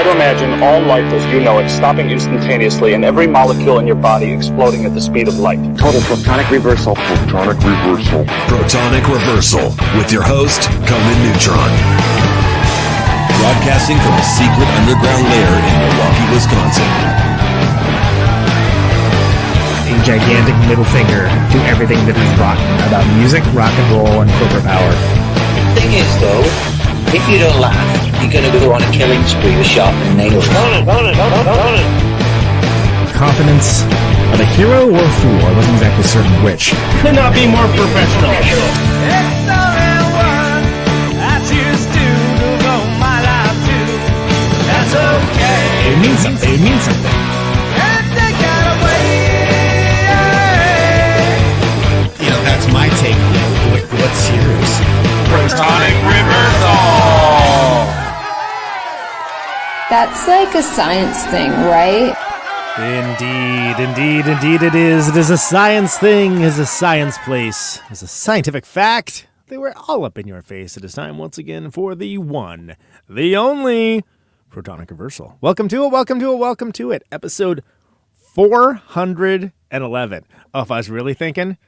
Try to imagine all life as you know it stopping instantaneously and every molecule in your body exploding at the speed of light. Total protonic reversal. Protonic reversal. Protonic reversal with your host, Conan Neutron. Broadcasting from a secret underground lair in Milwaukee, Wisconsin. A gigantic middle finger to everything that is rotten about music, rock and roll, and corporate power. The thing is, though, if you don't laugh, you're going to go on a killing spree with sharpening nails. Confidence of a hero or a fool. I wasn't exactly certain which. Could not be more professional. It means something. It means something. You know, that's my take. What's yours? Protonic reversal. That's like a science thing, right? Indeed it is. It is a science thing. It is a science place. It's a scientific fact. They were all up in your face. It is time once again for the one, the only Protonic Reversal. Welcome to it. Episode 411. Oh, if I was really thinking,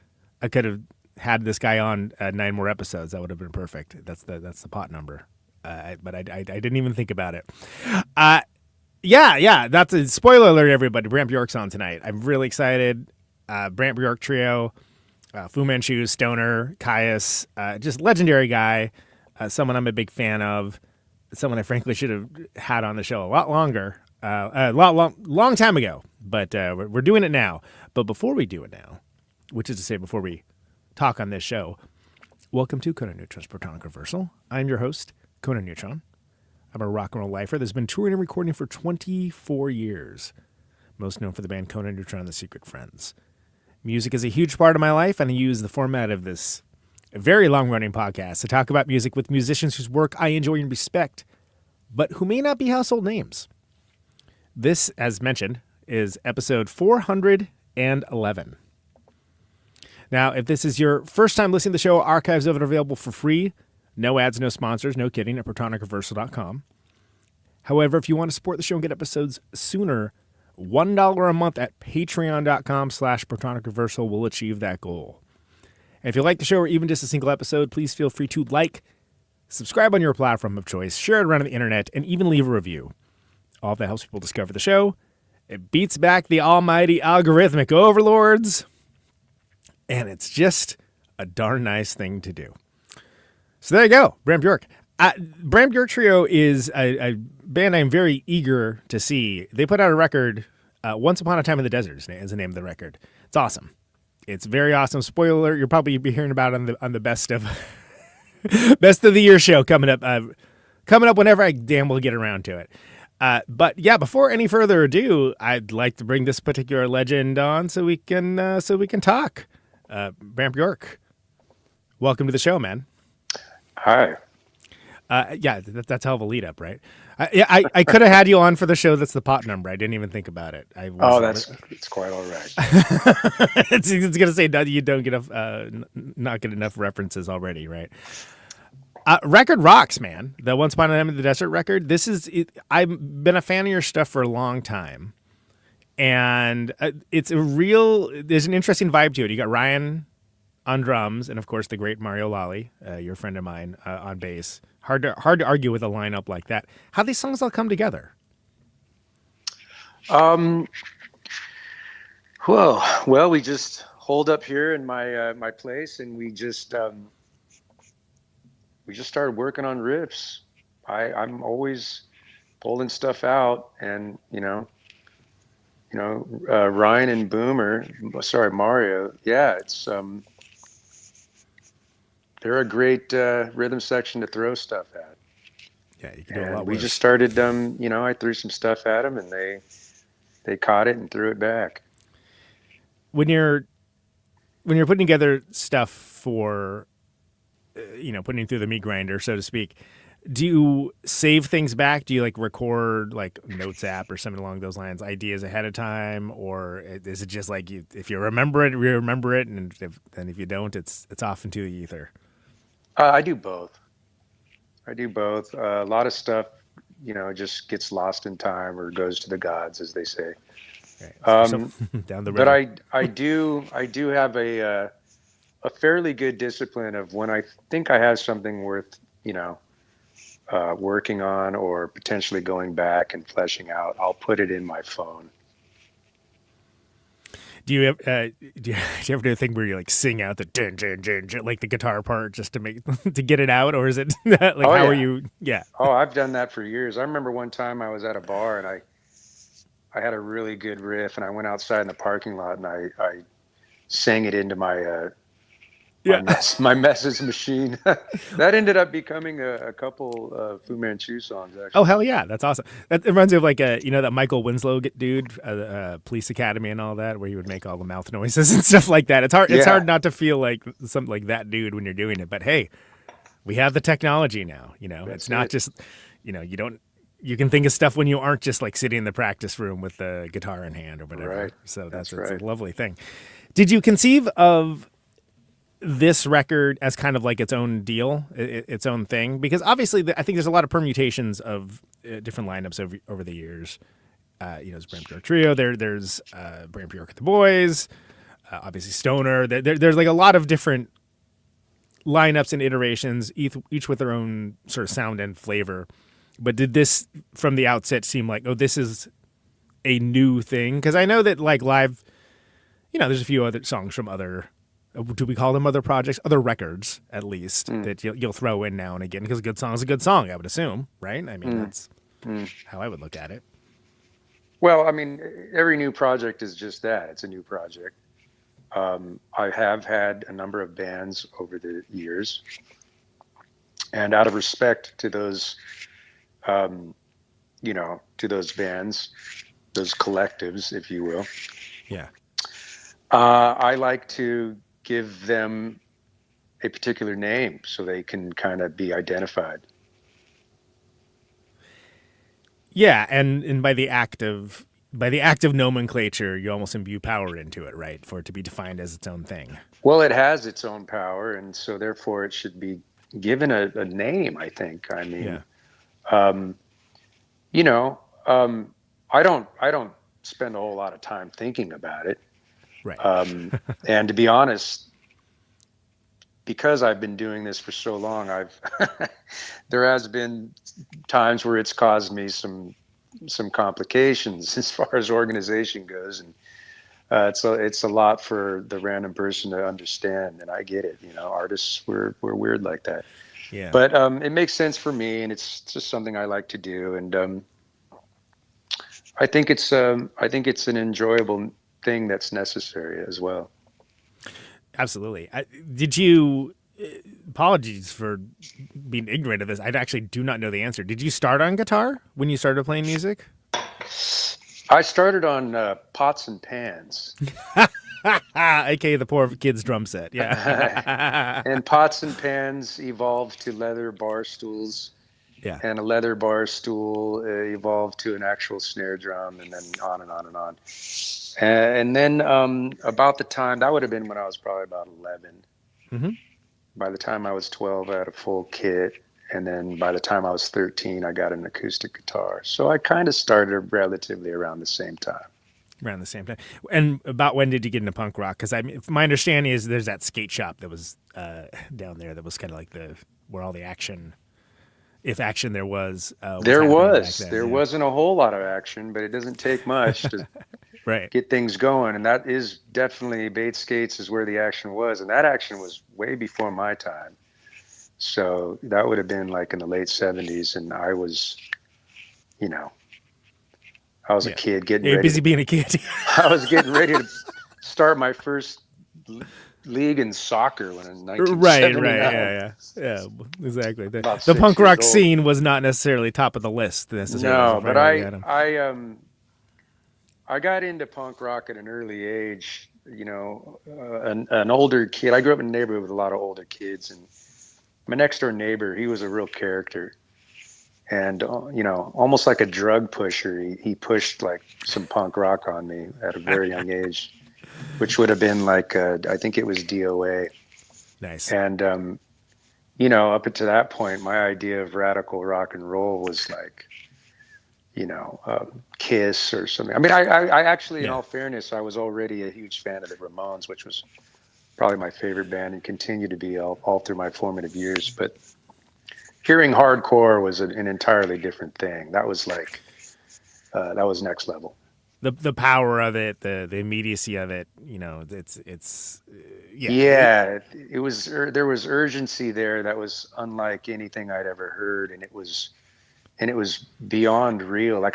I could have had this guy on 9 more episodes. That would have been perfect. That's the pot number. But I didn't even think about it. Yeah. That's a spoiler alert, everybody. Brant Bjork's on tonight. I'm really excited. Brant Bjork Trio, Fu Manchu, Stöner, Kyuss, just legendary guy. Someone I'm a big fan of. Someone I frankly should have had on the show a lot longer, long time ago. But we're doing it now. But before we do it now, which is to say before we talk on this show, welcome to Conan Neutron's Protonic Reversal. I'm your host, Conan Neutron. I'm a rock and roll lifer that's been touring and recording for 24 years, most known for the band Conan Neutron and the Secret Friends. Music is a huge part of my life, and I use the format of this very long-running podcast to talk about music with musicians whose work I enjoy and respect, but who may not be household names. This, as mentioned, is episode 411. Now, if this is your first time listening to the show, archives of it are available for free. No ads, no sponsors, no kidding, at protonicreversal.com. However, if you want to support the show and get episodes sooner, $1 a month at patreon.com/protonicreversal will achieve that goal. And if you like the show or even just a single episode, please feel free to like, subscribe on your platform of choice, share it around the internet, and even leave a review. All of that helps people discover the show. It beats back the almighty algorithmic overlords. And it's just a darn nice thing to do. So there you go, Brant Bjork. Brant Bjork Trio is a band I'm very eager to see. They put out a record, Once Upon a Time in the Desert is the name of the record. It's awesome. It's very awesome. Spoiler alert, you'll probably be hearing about it on the best of the year show coming up whenever I damn will get around to it. But yeah, before any further ado, I'd like to bring this particular legend on so we can talk. Brant Bjork, welcome to the show, man. Hi. Yeah, that's a hell of a lead up, right? I could have had you on for the show. That's the pot number. I didn't even think about it. It's quite all right. it's gonna say you don't get not get enough references already, right? Record rocks, man. The Once Upon a Time in the Desert record. This is it. I've been a fan of your stuff for a long time, and there's an interesting vibe to it. You got Ryan on drums, and of course the great Mario Lalli, your friend of mine, on bass. Hard to argue with a lineup like that. How these songs all come together? Well, we just holed up here in my place, and we just started working on riffs. I'm always pulling stuff out, and Ryan and Mario. Yeah, it's they're a great rhythm section to throw stuff at. Yeah, you can do a lot. We just started. I threw some stuff at them, and they caught it and threw it back. When you're putting together stuff for, putting it through the meat grinder, so to speak, do you save things back? Do you record Notes app or something along those lines, ideas ahead of time, or is it just if you remember it, you remember it, and if you don't, it's off into the ether? I do both. A lot of stuff just gets lost in time or goes to the gods, as they say. Right. So, down the river. But I do have a fairly good discipline of when I think I have something worth, working on or potentially going back and fleshing out, I'll put it in my phone. Do you ever do a thing where you like sing out the dun, dun, dun, dun, like the guitar part just to make to get it out, or is it like how are you? Yeah. Oh, I've done that for years. I remember one time I was at a bar and I had a really good riff and I went outside in the parking lot and I sang it into my my message machine. That ended up becoming a couple of Fu Manchu songs, actually. Oh, hell yeah. That's awesome. That it reminds me of like that Michael Winslow dude, Police Academy and all that, where he would make all the mouth noises and stuff like that. It's hard not to feel like something like that dude when you're doing it. But hey, we have the technology now, it's not just, you can think of stuff when you aren't just like sitting in the practice room with the guitar in hand or whatever. Right. So that's it's right. a lovely thing. Did you conceive of this record as kind of like its own deal, its own thing? Because obviously I think there's a lot of permutations of different lineups over the years. There's Brant Bjork Trio, there's Brant Bjork and the Boys, obviously Stöner. There's like a lot of different lineups and iterations, each with their own sort of sound and flavor. But did this from the outset seem like, oh, this is a new thing? Because I know that like live, there's a few other songs from other, do we call them other projects? Other records, at least, that you'll throw in now and again, because a good song is a good song, I would assume, right? I mean, that's how I would look at it. Well, I mean, every new project is just that. It's a new project. I have had a number of bands over the years, and out of respect to those, to those bands, those collectives, if you will. Yeah. I like to give them a particular name so they can kind of be identified. Yeah, and by the act of nomenclature, you almost imbue power into it, right? For it to be defined as its own thing. Well, it has its own power, and so therefore it should be given a name, I think. I mean, I don't spend a whole lot of time thinking about it. Right. And to be honest, because I've been doing this for so long, there has been times where it's caused me some complications as far as organization goes, and it's a lot for the random person to understand, and I get it. Artists we're weird like that. Yeah. But it makes sense for me, and it's just something I like to do, and I think it's an enjoyable thing that's necessary as well. Absolutely. Did you? Apologies for being ignorant of this. I actually do not know the answer. Did you start on guitar when you started playing music? I started on pots and pans. AKA the poor kid's drum set. Yeah. And pots and pans evolved to leather bar stools. Yeah. And a leather bar stool evolved to an actual snare drum, and then on and on and on. And then about the time, that would have been when I was probably about 11. Mm-hmm. By the time I was 12, I had a full kit. And then by the time I was 13, I got an acoustic guitar. So I kind of started relatively around the same time. Around the same time. And about when did you get into punk rock? Because my understanding is there's that skate shop that was down there that was kind of like where all the action, if action there was. There wasn't a whole lot of action, but it doesn't take much to right. get things going. And that is definitely, Bates Skates is where the action was. And that action was way before my time. So that would have been like in the late 70s. And I was, I was a kid getting ready. Busy being a kid. I was getting ready to start my first league in soccer when in 1979. Right. Yeah, exactly. The punk rock scene was not necessarily top of the list necessarily. No, but I got into punk rock at an early age. An older kid. I grew up in a neighborhood with a lot of older kids, and my next door neighbor, he was a real character. And, almost like a drug pusher, he pushed like some punk rock on me at a very young age, which would have been like, I think it was DOA. Nice. And, up until that point, my idea of radical rock and roll was like Kiss or something. I mean, I actually, in Yeah. all fairness, I was already a huge fan of the Ramones, which was probably my favorite band and continue to be all through my formative years. But hearing hardcore was an entirely different thing. That was like, that was next level. The power of it, the immediacy of it, it's yeah. Yeah, it was. There was urgency there that was unlike anything I'd ever heard, and it was beyond real. Like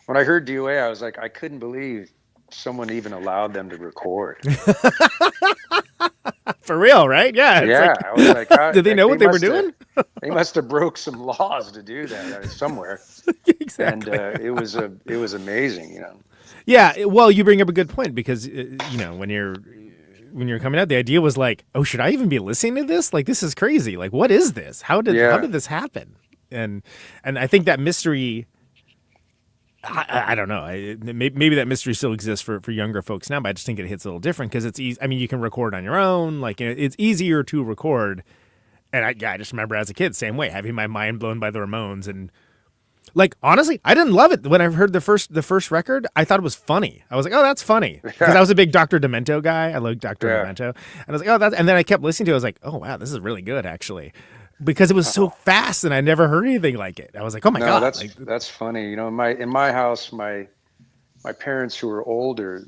when I heard DOA, I was like, I couldn't believe someone even allowed them to record. For real, right? Yeah. Yeah, I was like, how, did they know what they were doing? They must have broke some laws to do that somewhere. Exactly. And it was amazing, Yeah, well, you bring up a good point because when you're coming out, the idea was like, oh, should I even be listening to this? Like, this is crazy. Like, what is this? How did this happen? And I think that mystery, I don't know. Maybe that mystery still exists for younger folks now, but I just think it hits a little different because it's easy. I mean, you can record on your own. Like, it's easier to record. And I just remember as a kid, same way, having my mind blown by the Ramones. And like, honestly, I didn't love it when I heard the first record. I thought it was funny. I was like, oh, that's funny, because I was a big Dr. Demento guy. I loved Dr. Demento, and I was like, oh, that's. And then I kept listening to it. I was like, oh wow, this is really good actually, because it was so fast and I never heard anything like it. I was like, oh my god, that's funny. In my house, my parents, who were older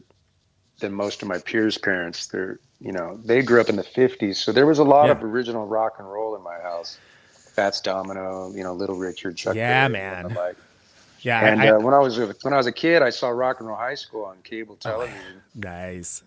than most of my peers' parents, they grew up in the 50s, so there was a lot of original rock and roll in my house. Fats Domino, Little Richard, Chuck Berry, man. Like. Yeah, and when I was a kid, I saw Rock and Roll High School on cable television. Nice.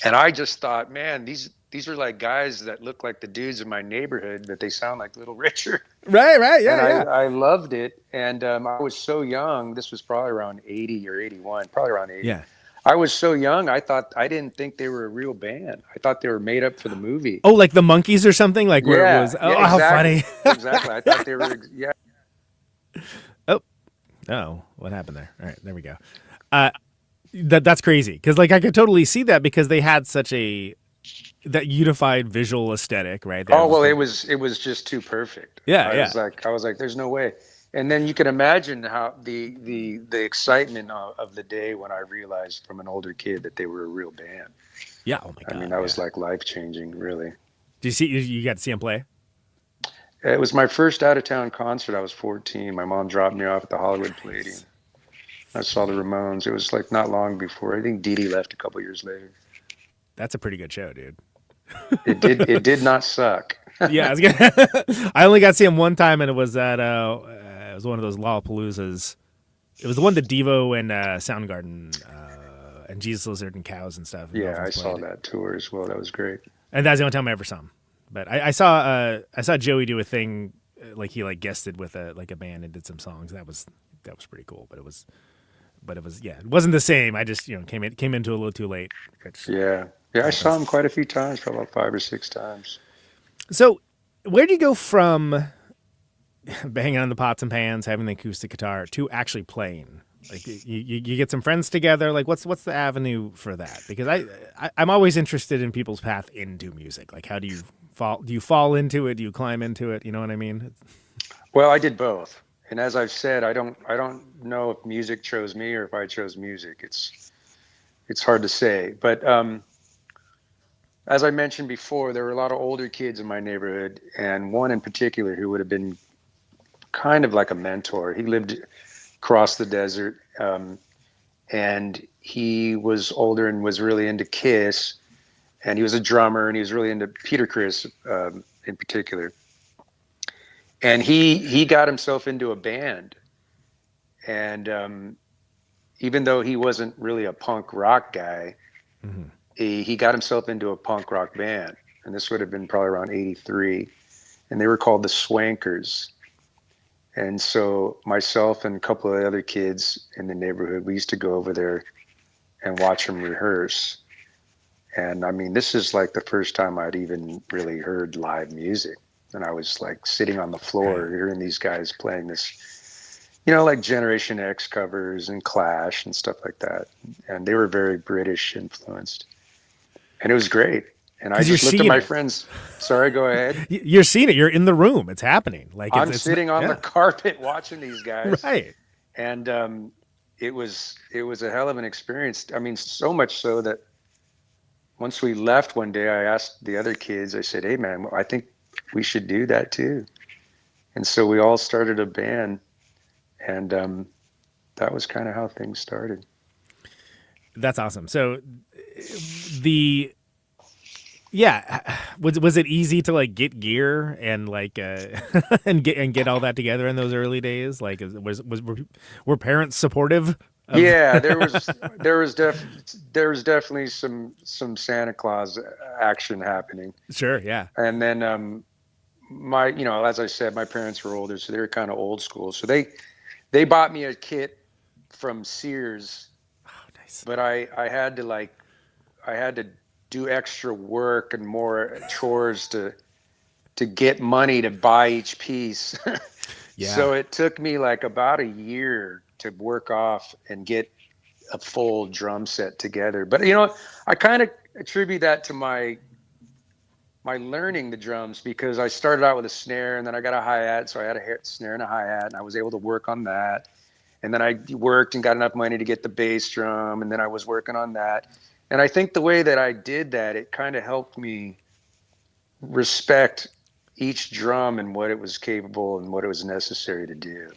And I just thought, man, these are like guys that look like the dudes in my neighborhood, but they sound like Little Richard. Right, yeah, and I loved it. And I was so young. This was probably around 80 or 81, probably around 80. Yeah. I was so young, I didn't think they were a real band. I thought they were made up for the movie. Oh, like the Monkees or something? Like where it was, exactly. how funny. Exactly. I thought they were, Oh, what happened there? All right, there we go. That's crazy, because like I could totally see that, because they had such that unified visual aesthetic, right? It was just too perfect. Yeah, I was like, there's no way. And then you can imagine how the excitement of the day when I realized from an older kid that they were a real band. Yeah. Oh my god. I mean, that was like life changing, really. Do you got to see them play? It was my first out of town concert. I was 14. My mom dropped me off at the Hollywood Palladium. I saw the Ramones. It was like not long before. I think Dee Dee left a couple years later. That's a pretty good show, dude. It did not suck. Yeah, I only got to see him one time, and it was at it was one of those Lollapaloozas. It was the one that Devo and Soundgarden and Jesus Lizard and Cows and stuff. Yeah, I saw that tour as well. That was great. And that's the only time I ever saw him. But I saw Joey do a thing, like he guested with a band and did some songs. That was pretty cool. But it was it wasn't the same. I just came into a little too late. Yeah, I saw him quite a few times, probably about 5 or 6 times. So, where do you go from banging on the pots and pans, having the acoustic guitar, to actually playing? Like, you get some friends together. Like, what's the avenue for that? Because I'm always interested in people's path into music. Like, how do you fall? Do you fall into it? Do you climb into it? You know what I mean? Well, I did both. And as I've said, I don't know if music chose me or if I chose music. It's hard to say. But as I mentioned before, there were a lot of older kids in my neighborhood, and one in particular who would have been kind of like a mentor. He lived across the desert, and he was older and was really into Kiss, and he was a drummer, and he was really into Peter Criss in particular. And he got himself into a band, and even though he wasn't really a punk rock guy, mm-hmm. he got himself into a punk rock band, and this would have been probably around 83, and they were called the Swankers. And so myself and a couple of other kids in the neighborhood, we used to go over there and watch them rehearse. And I mean, this is like the first time I'd even really heard live music. And I was like sitting on the floor hearing these guys playing this, like Generation X covers and Clash and stuff like that. And they were very British influenced. And it was great. And I just looked at my friends. Sorry, go ahead. You're seeing it. You're in the room. It's happening. Like I'm sitting on the carpet watching these guys. Right. and it was a hell of an experience. I mean, so much so that once we left one day, I asked the other kids. I said, "Hey, man, I think we should do that too." And so we all started a band, and that was kind of how things started. That's awesome. So was it easy to like get gear and like and get all that together in those early days? Like were parents supportive? Yeah, there was definitely some Santa Claus action happening. Sure, yeah. And then as I said, my parents were older, so they were kind of old school. So they bought me a kit from Sears. Oh, nice. But I had to do extra work and more chores to get money to buy each piece. Yeah. So it took me like about a year to work off and get a full drum set together. But I kind of attribute that to my learning the drums, because I started out with a snare and then I got a hi-hat, so I had a snare and a hi-hat, and I was able to work on that. And then I worked and got enough money to get the bass drum, and then I was working on that. And I think the way that I did that, it kind of helped me respect each drum and what it was capable and what it was necessary to do.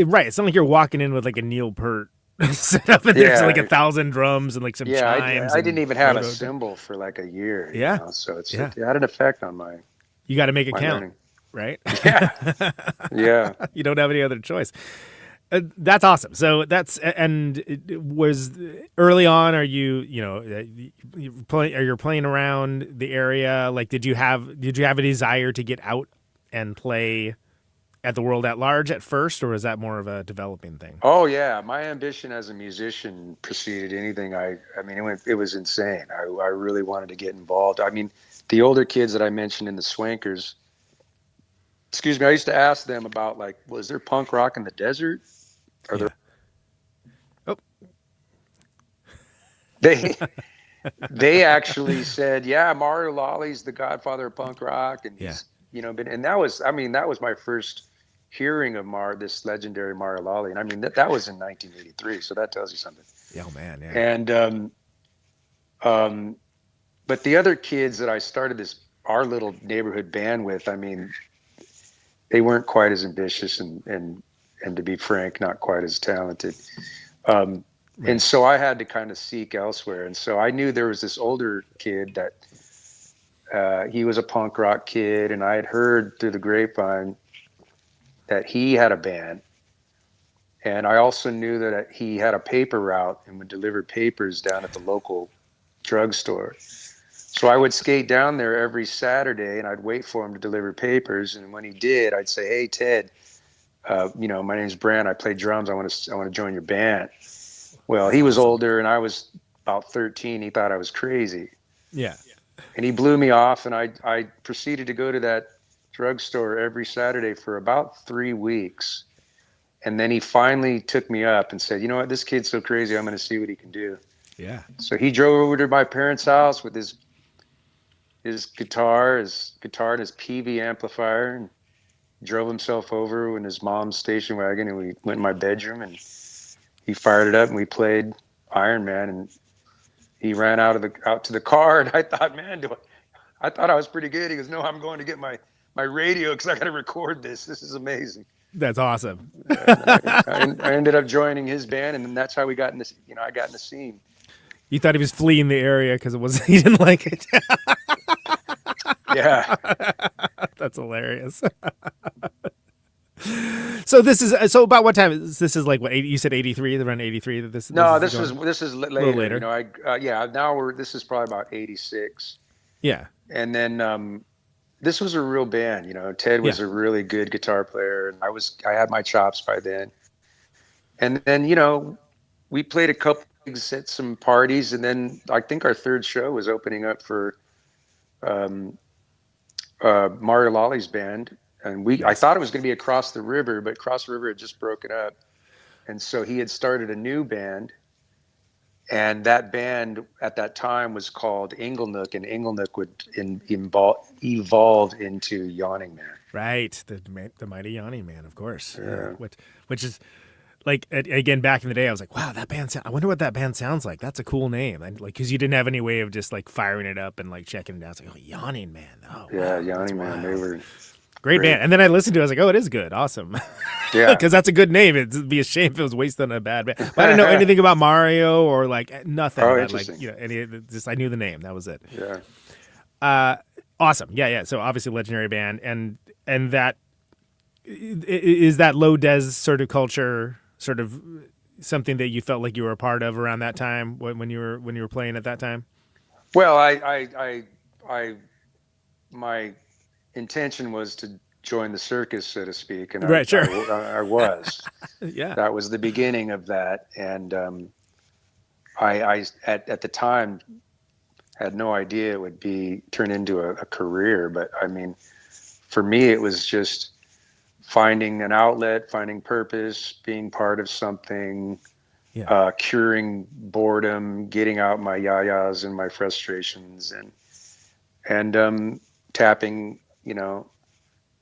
Right. It's not like you're walking in with like a Neil Peart setup and there's like 1,000 drums and like some chimes. I didn't even have a cymbal for like a year. Yeah. So it had an effect on my. You got to make it count, learning. Right? Yeah. Yeah. You don't have any other choice. That's awesome. So was early on. Are you're playing around the area? Like, did you have a desire to get out and play at the world at large at first, or was that more of a developing thing? Oh yeah, my ambition as a musician preceded anything. I mean, it was insane. I really wanted to get involved. I mean, the older kids that I mentioned in the Swankers. Excuse me. I used to ask them about like, was there punk rock in the desert? Are there? Oh, they actually said, yeah, Mario Lalli's the godfather of punk rock, and he's, and that was my first hearing of this legendary Mario Lalli, and I mean that was in 1983, so that tells you something. Oh man, yeah. And but the other kids that I started our little neighborhood band with, I mean, they weren't quite as ambitious and to be frank, not quite as talented. Right. And so I had to kind of seek elsewhere. And so I knew there was this older kid that he was a punk rock kid, and I had heard through the grapevine that he had a band. And I also knew that he had a paper route and would deliver papers down at the local drugstore. So I would skate down there every Saturday, and I'd wait for him to deliver papers. And when he did, I'd say, "Hey, Ted, my name's Brant. I play drums. I want to join your band." Well, he was older, and I was about 13. He thought I was crazy. Yeah. And he blew me off, and I proceeded to go to that drugstore every Saturday for about 3 weeks. And then he finally took me up and said, "You know what? This kid's so crazy. I'm going to see what he can do." Yeah. So he drove over to my parents' house with his guitar and his PV amplifier, and drove himself over in his mom's station wagon, and we went in my bedroom, and he fired it up, and we played Iron Man, and he ran out to the car, and I thought, man, I thought I was pretty good. He goes, "No, I'm going to get my radio because I got to record this. This is amazing." That's awesome. I ended up joining his band, and then that's how we got in this. I got in the scene. You thought he was fleeing the area because he didn't like it. Yeah. That's hilarious. So about what time this is like what you said 83, around 83 that this is later. later. This is probably about 86. Yeah. And then this was a real band, Ted was a really good guitar player, and I had my chops by then. And then we played a couple gigs at some parties, and then I think our third show was opening up for Mario Lalli's band, and I thought it was going to be Across the River, but Across the River had just broken up, and so he had started a new band, And that band at that time was called Inglenook, and Inglenook would evolve into Yawning Man. Right, the mighty Yawning Man, of course. Yeah. Which is like again back in the day, I was like, wow, that band. I wonder what that band sounds like. That's a cool name, and like because you didn't have any way of just like firing it up and like checking it out. It's like, oh, Yawning Man. Oh, Yeah, wow, Yawning Man. wild. They were great band. And then I listened to it. I was like, oh, it is good, awesome. Yeah, Because that's a good name. It'd be a shame if it was wasted on a bad band. But I didn't know anything about Mario or like nothing. Oh, about, interesting. like just I knew the name. That was it. yeah. Awesome. Yeah. So obviously legendary band, and that is that low des sort of culture, sort of something that you felt like you were a part of around that time when you were playing at that time. Well, my intention was to join the circus, so to speak, and Right, sure. I was. Yeah. That was the beginning of that, and I at the time had no idea it would turn into a career. But I mean, for me, it was just finding an outlet, finding purpose, being part of something, curing boredom, getting out my yayas and my frustrations, and tapping,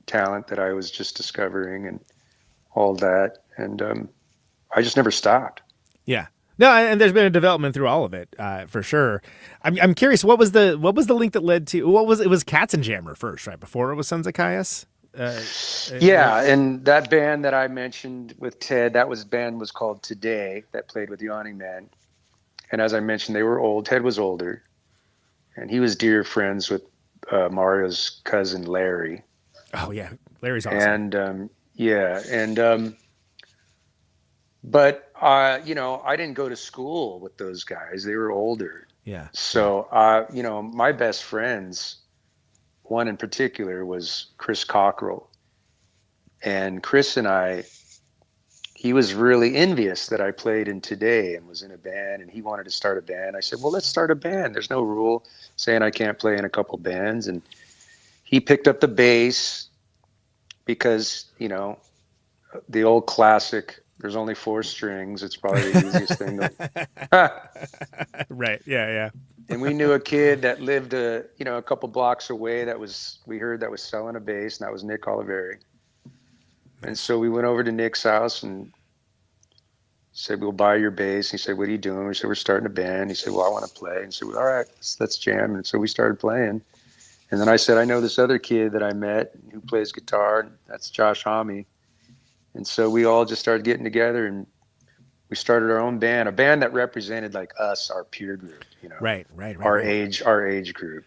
talent that I was just discovering and all that. And I just never stopped. Yeah. No, and there's been a development through all of it, for sure. I'm curious, what was the link that led to it was Katzenjammer first, right? Before it was Sons of Kyuss? Yeah, and that band that I mentioned with Ted, band was called Today, that played with Yawning Man. And as I mentioned, they were old. Ted was older, and he was dear friends with Mario's cousin Larry. Oh yeah, Larry's awesome. And but I didn't go to school with those guys. They were older. Yeah. So my best friends, one in particular was Chris Cockrell. And Chris and he was really envious that I played in Today and was in a band, and he wanted to start a band. I said, well, let's start a band. There's no rule saying I can't play in a couple bands. And he picked up the bass because, the old classic, there's only 4 strings. It's probably the easiest thing Right. Yeah. And we knew a kid that lived a couple blocks away we heard that was selling a bass, and that was Nick Oliveri. And so we went over to Nick's house and said, we'll buy your bass. He said, what are you doing? We said, we're starting a band. He said, well, I want to play. And he said, well, all right, let's jam. And so we started playing. And then I said, I know this other kid that I met who plays guitar, and that's Josh Homme. And so we all just started getting together, and we started our own band, a band that represented like us, our peer group, Right. our age group.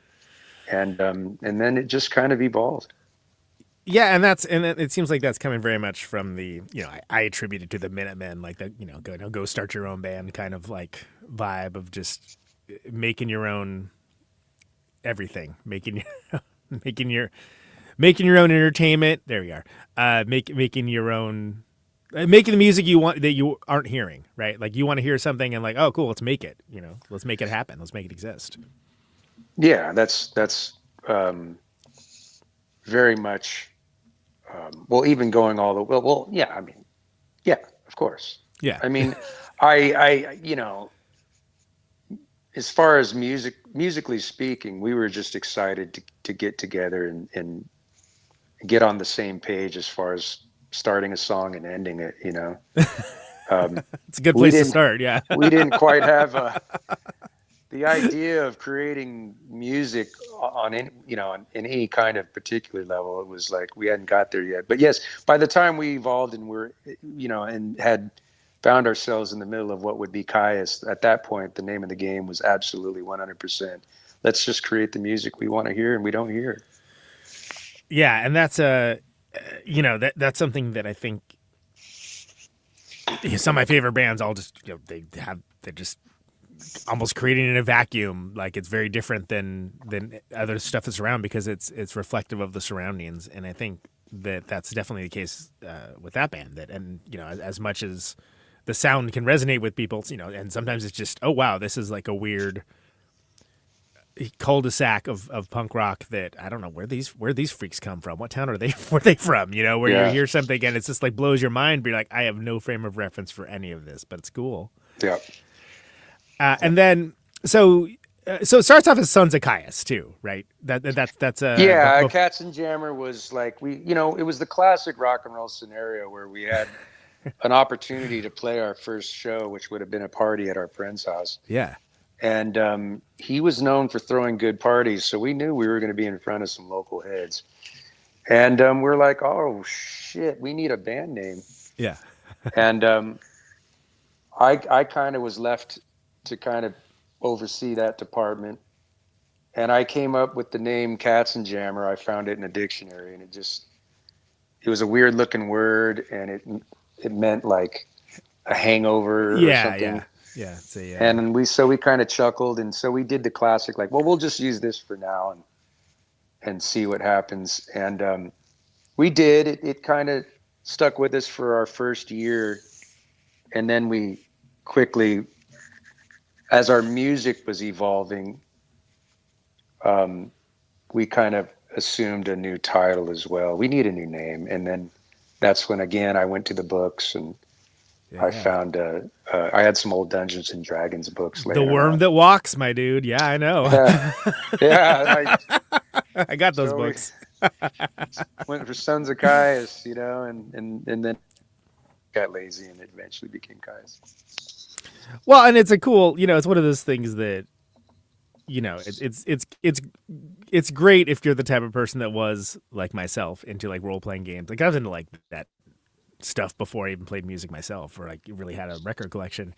And then it just kind of evolved. Yeah, and it seems like that's coming very much from the I attribute it to the Minutemen, like the go start your own band kind of like vibe of just making your own everything, making your own entertainment. There we are. Making your own, making the music you want that you aren't hearing, right? Like you want to hear something and like, oh, cool, let's make it. Let's make it happen. Let's make it exist. Yeah, that's very much. Well, even going all the well, yeah. I mean, yeah, of course. Yeah. I mean, I as far as musically speaking, we were just excited to get together and get on the same page as far as starting a song and ending it. It's a good place to start. Yeah. We didn't quite have the idea of creating music on in any kind of particular level. It was like we hadn't got there yet. But yes, by the time we evolved and and had found ourselves in the middle of what would be Kyuss, at that point, the name of the game was absolutely 100%. Let's just create the music we want to hear and we don't hear. Yeah, and that's that's something that I think some of my favorite bands all just they're just almost creating in a vacuum. Like it's very different than other stuff that's around because it's reflective of the surroundings. And I think that's definitely the case with that band. As much as the sound can resonate with people, and sometimes it's just, oh wow, this is like a weird cul-de-sac of punk rock that I don't know where these freaks come from. What town were they from? Where you hear something and it's just like blows your mind. Be like, I have no frame of reference for any of this, but it's cool. Yeah. And then so it starts off as Sons of Kyuss too, right? That's Yeah, Katzenjammer was like it was the classic rock and roll scenario where we had an opportunity to play our first show, which would have been a party at our friend's house. Yeah. And he was known for throwing good parties, so we knew we were going to be in front of some local heads. And we're like, oh shit, we need a band name. Yeah. And I kind of was left to kind of oversee that department. And I came up with the name Katzenjammer. I found it in a dictionary, and it was a weird looking word, and it meant like a hangover or something. Yeah. And we kind of chuckled, and so we did the classic, like, well, we'll just use this for now and see what happens. And we did. It kind of stuck with us for our first year, and then we quickly, as our music was evolving, we kind of assumed a new title as well. We need a new name, and then that's when again I went to the books and I found I had some old Dungeons and Dragons books. The Worm That Walks, my dude. Yeah, I know. Yeah, I got those books. Went for Sons of Kyuss, and then got lazy and eventually became Kyuss. Well, and it's a cool, it's one of those things that, it's great if you're the type of person that was like myself into like role playing games. Like I was into like that stuff before I even played music myself, or like really had a record collection.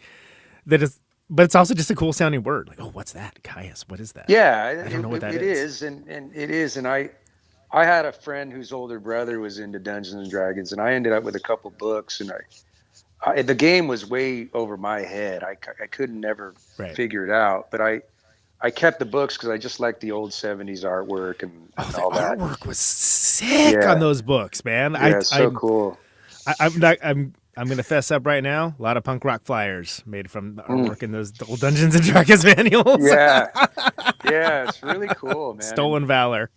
But it's also just a cool sounding word. Like, oh, what's that? Kyuss, what is that? Yeah, I don't know what that is. It is, and it is. And I had a friend whose older brother was into Dungeons and Dragons, and I ended up with a couple books, and the game was way over my head. I couldn't never figure it out, but I kept the books because I just liked the old 70s artwork and all that. The artwork was sick on those books, man. Yeah, so cool. I'm gonna fess up right now. A lot of punk rock flyers made from artwork in those old Dungeons and Dragons manuals. Yeah, it's really cool, man. Stolen valor.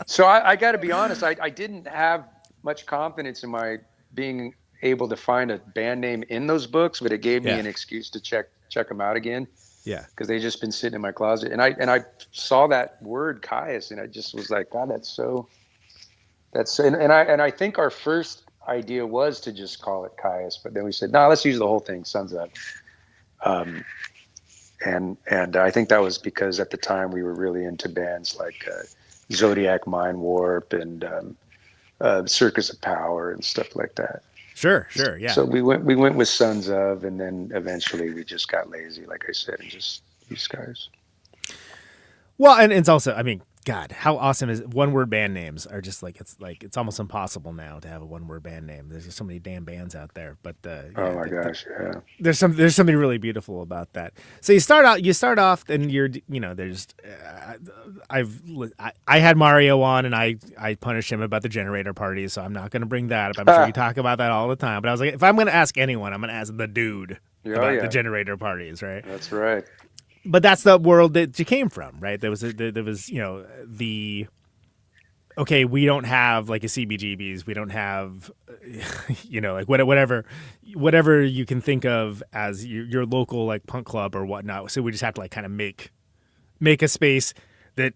So I got to be honest. I didn't have much confidence in my being able to find a band name in those books, but it gave me an excuse to check them out again. Yeah, because they just been sitting in my closet, and I saw that word Kyuss, and I just was like, God, and I think our first idea was to just call it Kyuss, but then we said, no, let's use the whole thing, Sons of. And I think that was because at the time we were really into bands like Zodiac Mind Warp and Circus of Power and stuff like that. Sure, yeah. So we went with Sons of, and then eventually we just got lazy, like I said, and just used Kyuss. Well, and it's also, I mean, God, how awesome is one word band names are just it's almost impossible now to have a one word band name. There's just so many damn bands out there. But oh my gosh, yeah. There's something really beautiful about that. So you start off and you're there's I had Mario on and I punished him about the generator parties, so I'm not going to bring that up. I'm sure you talk about that all the time. But I was like, if I'm going to ask anyone, I'm going to ask the dude about the generator parties, right? That's right. But that's the world that you came from, right? There was we don't have like a CBGBs. We don't have, like whatever you can think of as your local like punk club or whatnot. So we just have to like kind of make a space that,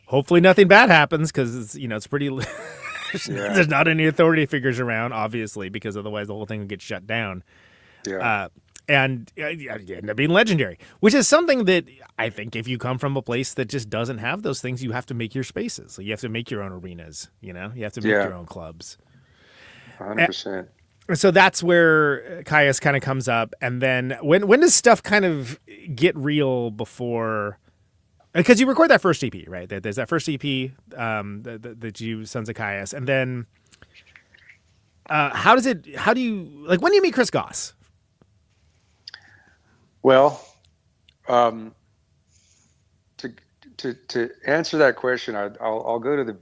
hopefully nothing bad happens because it's pretty. There's not any authority figures around, obviously, because otherwise the whole thing would get shut down. Yeah. And you end up being legendary, which is something that I think if you come from a place that just doesn't have those things, you have to make your spaces. So you have to make your own arenas, you have to make your own clubs. 100%. So that's where Kyuss kind of comes up. And then when does stuff kind of get real before... Because you record that first EP, right? There's that first EP that you Sons of Kyuss. And then when do you meet Chris Goss? Well, to answer that question, I'll go to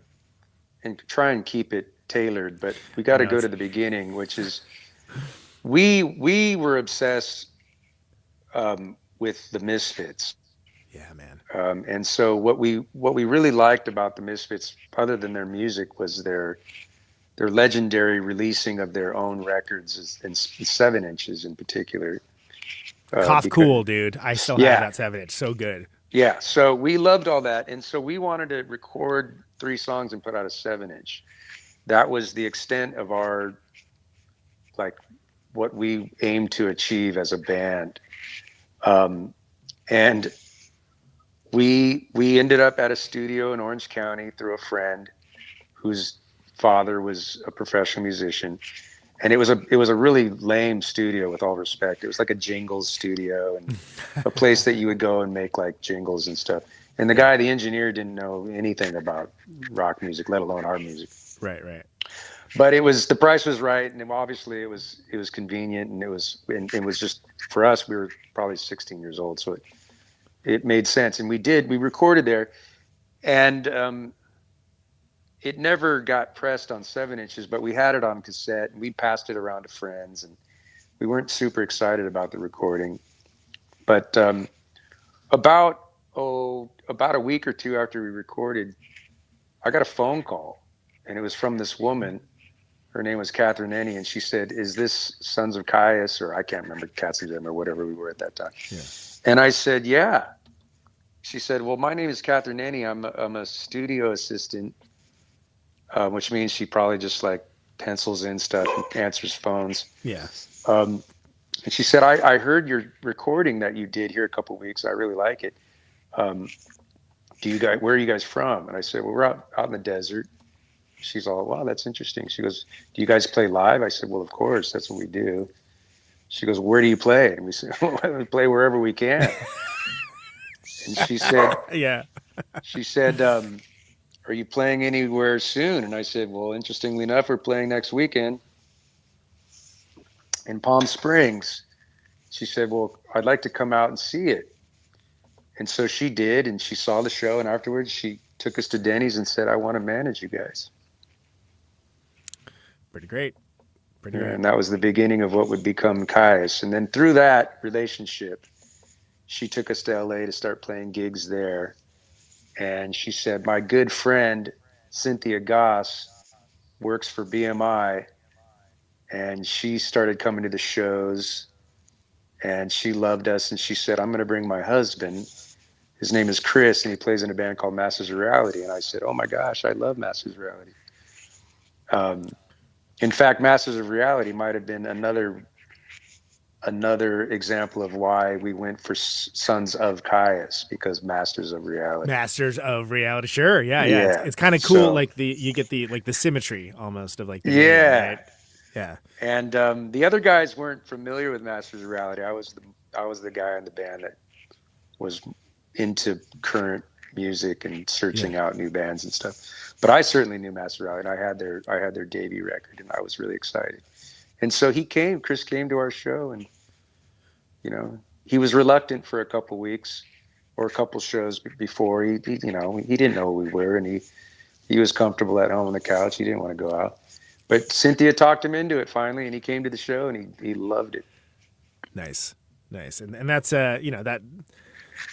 and try and keep it tailored, but we got to go to the beginning, which is we were obsessed with the Misfits. Yeah, man. And so what we really liked about the Misfits, other than their music, was their legendary releasing of their own records in 7 inches in particular. Cough because- Cool, dude. I still have Yeah. that 7-inch. So good. Yeah, so we loved all that, and so we wanted to record 3 songs and put out a 7-inch. That was the extent of our, like, what we aimed to achieve as a band. And we ended up at a studio in Orange County through a friend whose father was a professional musician. And it was a really lame studio, with all respect. It was like a jingles studio and a place that you would go and make like jingles and stuff. And the guy, the engineer, didn't know anything about rock music, let alone our music. Right, right. But the price was right, and obviously it was convenient, and it was just, for us, we were probably 16 years old, so it made sense. And we recorded there, and it never got pressed on 7-inches, but we had it on cassette, and we passed it around to friends, and we weren't super excited about the recording. But about a week or two after we recorded, I got a phone call, and it was from this woman. Her name was Catherine Ennie, and she said, "Is this Sons of Kyuss?" Or I can't remember, Cats of Them or whatever we were at that time. Yeah. And I said, "Yeah." She said, "Well, my name is Catherine Ennie. I'm a studio assistant," which means she probably just like pencils in stuff and answers phones. Yeah. And she said, I heard your recording that you did here a couple of weeks. I really like it. Where are you guys from? And I said, well, we're out in the desert. She's all, wow, that's interesting. She goes, do you guys play live? I said, well, of course, that's what we do. She goes, where do you play? And we said, well, we play wherever we can. And she said, Yeah. she said, are you playing anywhere soon? And I said, well, interestingly enough, we're playing next weekend in Palm Springs. She said, well, I'd like to come out and see it. And so she did, and she saw the show, and afterwards she took us to Denny's and said, I want to manage you guys. Pretty great. Pretty great. And that was the beginning of what would become Kyuss. And then through that relationship, she took us to LA to start playing gigs there. And she said, my good friend, Cynthia Goss, works for BMI. And she started coming to the shows. And she loved us. And she said, I'm going to bring my husband. His name is Chris, and he plays in a band called Masters of Reality. And I said, oh, my gosh, I love Masters of Reality. In fact, Masters of Reality might have been another example of why we went for Sons of Kyuss, because Masters of Reality. Masters of Reality, sure, yeah. It's kind of cool, So, like you get the symmetry almost of like the yeah, name, right? Yeah. And the other guys weren't familiar with Masters of Reality. I was the guy in the band that was into current music and searching out new bands and stuff. But I certainly knew Masters of Reality, and I had their debut record, and I was really excited. And so Chris came to our show, and he was reluctant for a couple weeks or a couple shows before. He didn't know who we were, and he was comfortable at home on the couch. He didn't want to go out. But Cynthia talked him into it finally, and he came to the show, and he loved it. Nice. And that's that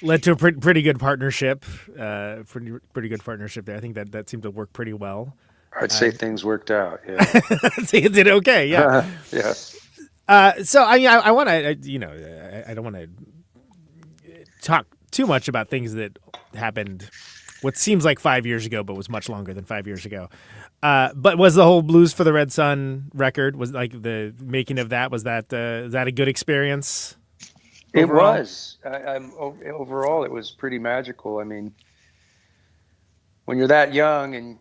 led to a pretty good partnership. Pretty good partnership there. I think that seemed to work pretty well. I'd say things worked out. Yeah. It did okay. Yeah. Yeah. So I want to, I don't want to talk too much about things that happened what seems like 5 years ago, but was much longer than 5 years ago. But was the whole Blues for the Red Sun record, was like the making of that, was that a good experience? Overall? It was. Overall, it was pretty magical. I mean, when you're that young and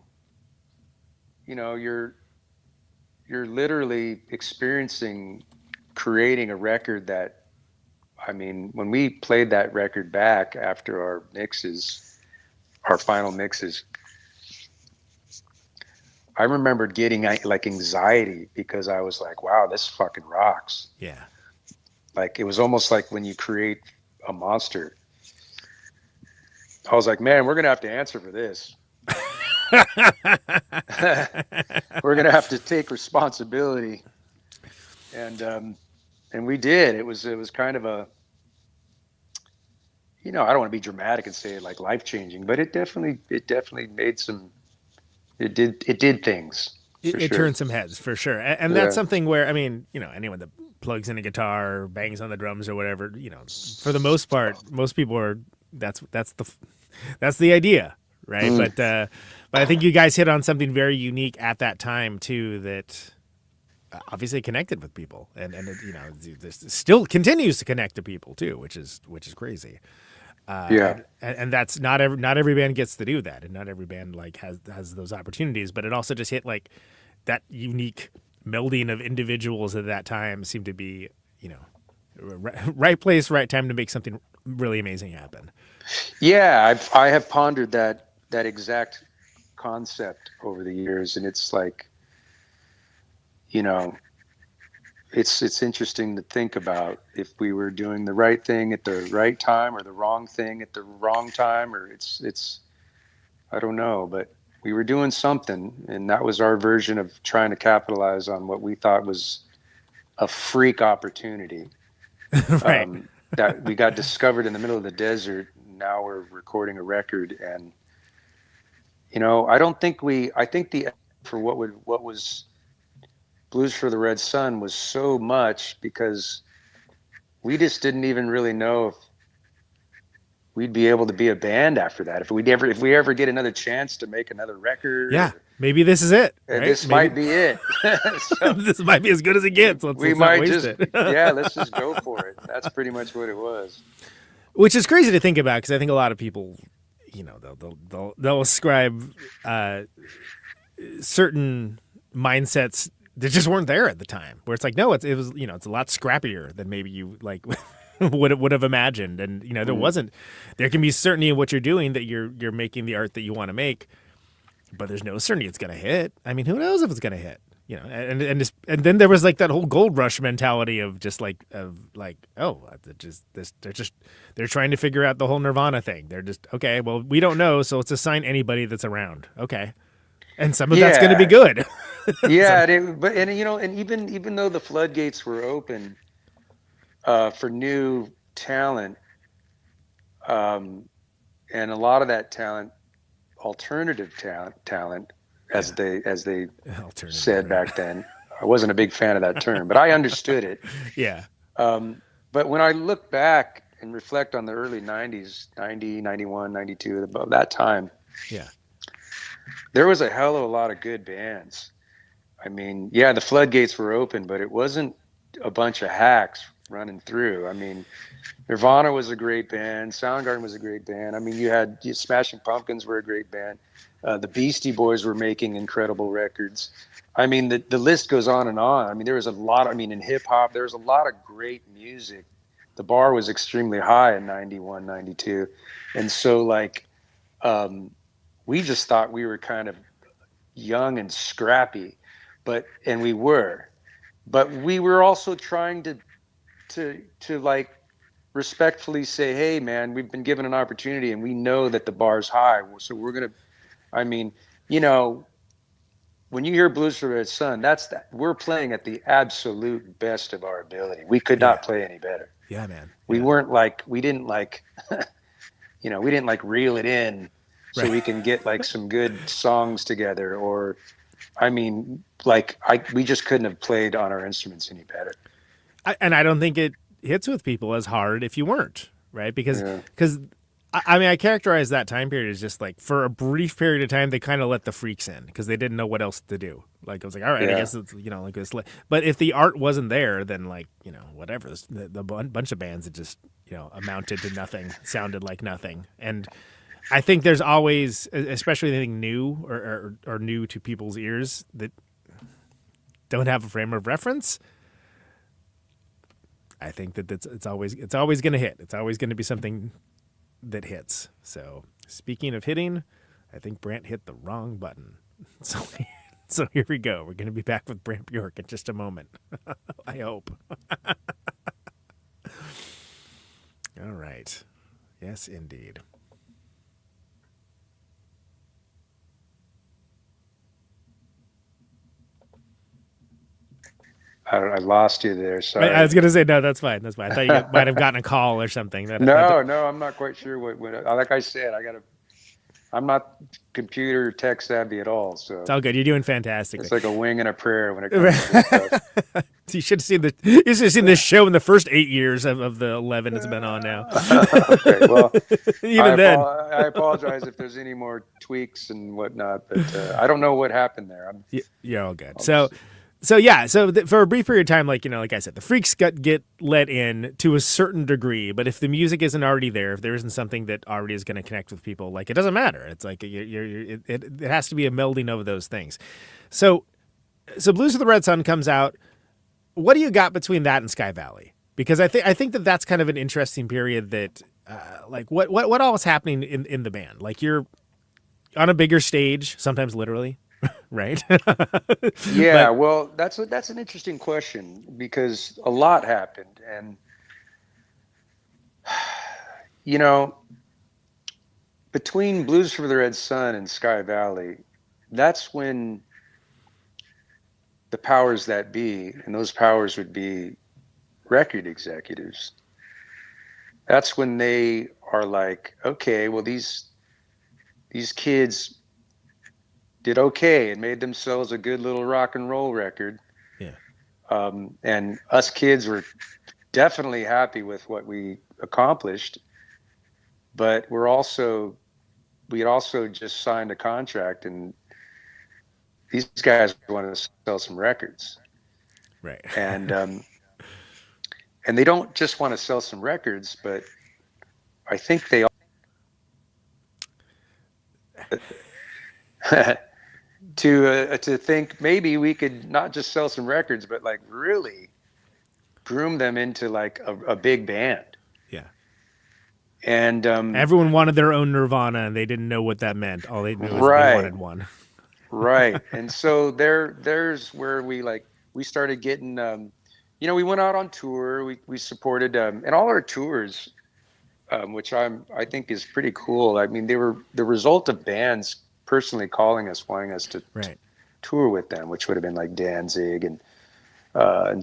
you're literally creating a record that, I mean, when we played that record back after our final mixes, I remembered getting like anxiety because I was like, wow, this fucking rocks. Yeah. Like, it was almost like when you create a monster. I was like, man, we're going to have to answer for this. We're going to have to take responsibility. And we did. It was kind of a, I don't want to be dramatic and say like life-changing, but it definitely made some, it did things. It turned some heads for sure. And that's something where, I mean, anyone that plugs in a guitar, bangs on the drums or whatever. You know, for the most part, most people are. That's the idea, right? But I think you guys hit on something very unique at that time too. That obviously connected with people, and you know, this still continues to connect to people too, which is crazy. And that's not every band gets to do that, and not every band like has those opportunities. But it also just hit like that unique melding of individuals at that time seemed to be, you know, right place, right time to make something really amazing happen. Yeah, I have pondered that exact concept over the years, and it's like, you know, it's interesting to think about if we were doing the right thing at the right time or the wrong thing at the wrong time, or it's I don't know, but we were doing something, and that was our version of trying to capitalize on what we thought was a freak opportunity. Right. That we got discovered in the middle of the desert. Now we're recording a record, and you know, I think the for what was Blues for the Red Sun was so much because we just didn't even really know if we'd be able to be a band after that. If we ever get another chance to make another record. Yeah, maybe this is it. Right? This might be it. So this might be as good as it gets. Let's not waste it. Yeah, let's just go for it. That's pretty much what it was. Which is crazy to think about because I think a lot of people, you know, they'll ascribe certain mindsets that just weren't there at the time. Where it's like, no, it was, you know, it's a lot scrappier than maybe you like would have imagined, and you know, there can be certainty in what you're doing that you're making the art that you want to make, but there's no certainty it's going to hit. I mean, who knows if it's going to hit? You know, and then there was like that whole gold rush mentality of they're trying to figure out the whole Nirvana thing. They're just, okay, well, we don't know, so let's assign anybody that's around. Okay. And some of that's going to be good. Yeah. Even though the floodgates were open for new talent, and a lot of that talent, alternative talent, as they said back then. I wasn't a big fan of that term, but I understood it. Yeah. But when I look back and reflect on the early 90s, 90, 91, 92, about that time, yeah, there was a hell of a lot of good bands. I mean, yeah, the floodgates were open, but it wasn't a bunch of hacks running through. I mean, Nirvana was a great band. Soundgarden was a great band. I mean, you had Smashing Pumpkins were a great band. The Beastie Boys were making incredible records. I mean, the list goes on and on. I mean, there was a lot. In hip hop, there was a lot of great music. The bar was extremely high in 91, 92. And so, like, we just thought we were kind of young and scrappy, and we were. But we were also trying to like respectfully say, hey, man, we've been given an opportunity and we know that the bar's high. So we're going to, I mean, you know, when you hear Blues for the Red Sun, we're playing at the absolute best of our ability. We could not play any better. Yeah, man. We didn't like, we didn't like reel it in so we can get like some good songs together, or, I mean, we just couldn't have played on our instruments any better. And I don't think it hits with people as hard if you weren't, right? Because I mean, I characterize that time period as just like, for a brief period of time, they kind of let the freaks in because they didn't know what else to do. Like, I was like, all right, I guess it's, you know, like this. But if the art wasn't there, then, like, you know, whatever. The bunch of bands that just, you know, amounted to nothing, sounded like nothing. And I think there's always, especially anything new or new to people's ears that don't have a frame of reference, I think that it's always going to hit. It's always going to be something that hits. So speaking of hitting, I think Brant hit the wrong button. So here we go. We're going to be back with Brant Bjork in just a moment. I hope. All right. Yes, indeed. I lost you there. Sorry. I was going to say, no, that's fine. That's fine. I thought you might have gotten a call or something. No, I'm not quite sure what, like I said, I'm not computer tech savvy at all, so It's all good. You're doing fantastic. it's like a wing and a prayer when it comes to this stuff. You should have seen this show in the first 8 years of the 11 it's been on now. Okay, well, Even then. I apologize if there's any more tweaks and whatnot, but I don't know what happened there. You're all good. For a brief period of time, like I said, the freaks get let in to a certain degree, but if the music isn't already there, if there isn't something that already is going to connect with people, like, it doesn't matter. It's like it has to be a melding of those things. So Blues of the Red Sun comes out. What do you got between that and Sky Valley? Because I think that's kind of an interesting period that, what all is happening in the band? Like, you're on a bigger stage, sometimes literally. Right. Yeah, well, that's an interesting question because a lot happened, and between Blues for the Red Sun and Sky Valley, that's when the powers that be, and those powers would be record executives. That's when they are like, okay, well, these kids did okay and made themselves a good little rock and roll record. Yeah. And us kids were definitely happy with what we accomplished, but we had also just signed a contract, and these guys wanted to sell some records. Right. And they don't just want to sell some records, but I think they to think maybe we could not just sell some records, but like really groom them into like a big band. Yeah. And everyone wanted their own Nirvana, and they didn't know what that meant. All they knew was they wanted one. Right. And so there's where we started getting, we went out on tour. We supported, and all our tours, which I think is pretty cool. I mean, they were the result of bands personally calling us, wanting us to tour with them, which would have been like Danzig and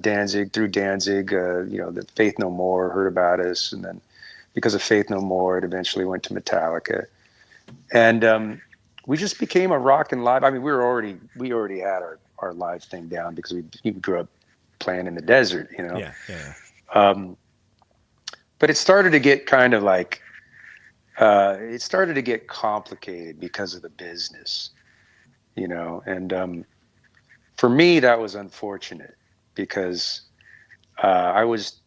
Danzig, the Faith No More heard about us, and then because of Faith No More, it eventually went to Metallica, and we just became a rock and live. I mean, we already had our live thing down because we grew up playing in the desert, but it started to get kind of like. It started to get complicated because of the business, and for me that was unfortunate because I was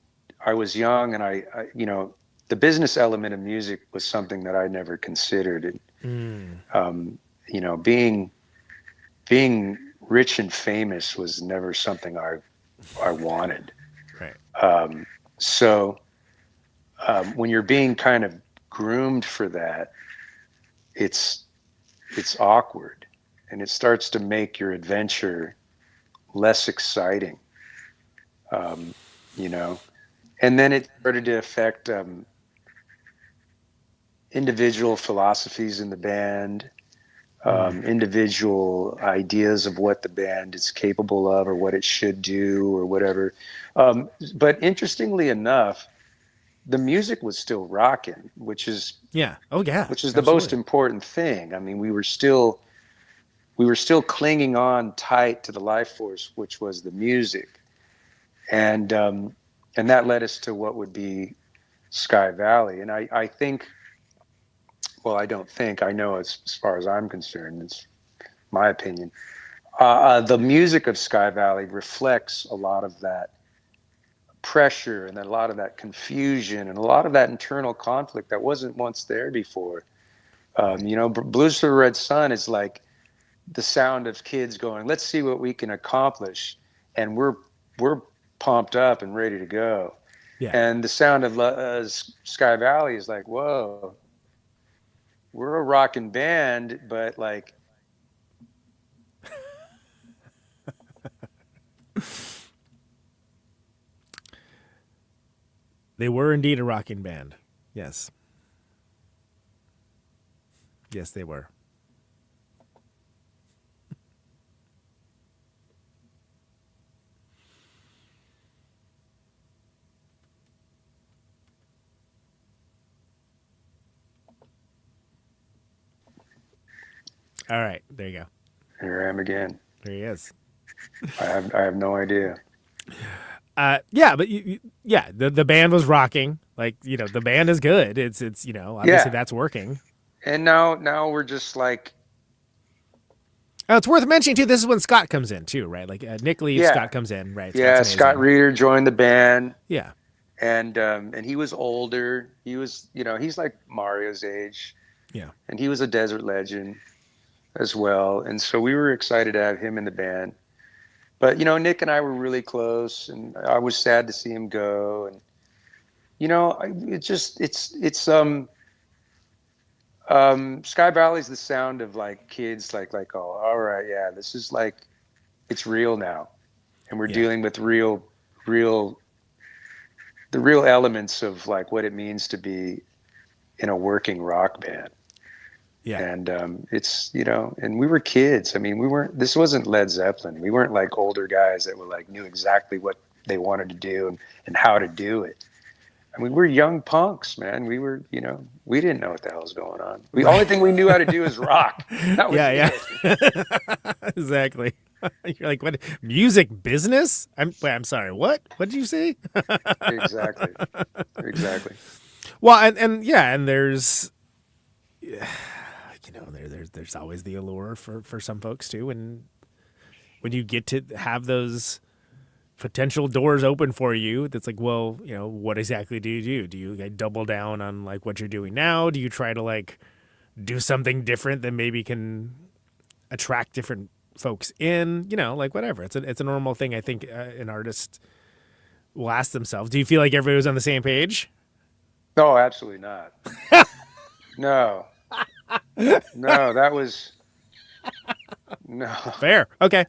young, and I the business element of music was something that I never considered, and being rich and famous was never something I wanted. Right. So when you're being kind of groomed for that, it's awkward, and it starts to make your adventure less exciting, and then it started to affect individual philosophies in the band, individual ideas of what the band is capable of or what it should do or whatever, but interestingly enough, the music was still rocking, which is the most important thing. I mean, we were still clinging on tight to the life force, which was the music, and that led us to what would be Sky Valley. And I think, well, I don't think, I know, as far as I'm concerned, it's my opinion. The music of Sky Valley reflects a lot of that pressure and a lot of that confusion and a lot of that internal conflict that wasn't once there before. Blues for the Red Sun is like the sound of kids going, let's see what we can accomplish, and we're pumped up and ready to go. Yeah. And the sound of Sky Valley is like, whoa, we're a rockin' band, but like they were indeed a rocking band. Yes. Yes, they were. All right, there you go. Here I am again. There he is. I have no idea. Yeah, but the band was rocking. Like, the band is good. It's obviously that's working. And now we're just like, Oh, it's worth mentioning too. This is when Scott comes in too, right? Like Nick leaves, Yeah. Scott comes in, right? yeah, Scott's Scott amazing. Reeder joined the band, Yeah, and he was older. He was, he's like Mario's age, yeah, and he was a desert legend as well. And so we were excited to have him in the band. But Nick and I were really close, and I was sad to see him go. And Sky Valley's the sound of like kids, like oh, all right, yeah, this is like, it's real now, and we're dealing with the real elements of like what it means to be in a working rock band. yeah. And it's and we were kids. I mean, this wasn't Led Zeppelin. We weren't like older guys that were like knew exactly what they wanted to do and how to do it. I mean, we're young punks, man. We were, we didn't know what the hell was going on. The only thing we knew how to do is rock. That was it. Exactly. You're like, what? Music business? I'm sorry. What? What did you say? Exactly. Well, and there's, there's always the allure for some folks too, and when you get to have those potential doors open for you, that's like, well, what exactly do you do? Do you like double down on like what you're doing now? Do you try to like do something different that maybe can attract different folks in? Like whatever. It's a normal thing. I think an artist will ask themselves. Do you feel like everybody was on the same page? No, absolutely not. No, that was no. Fair. Okay.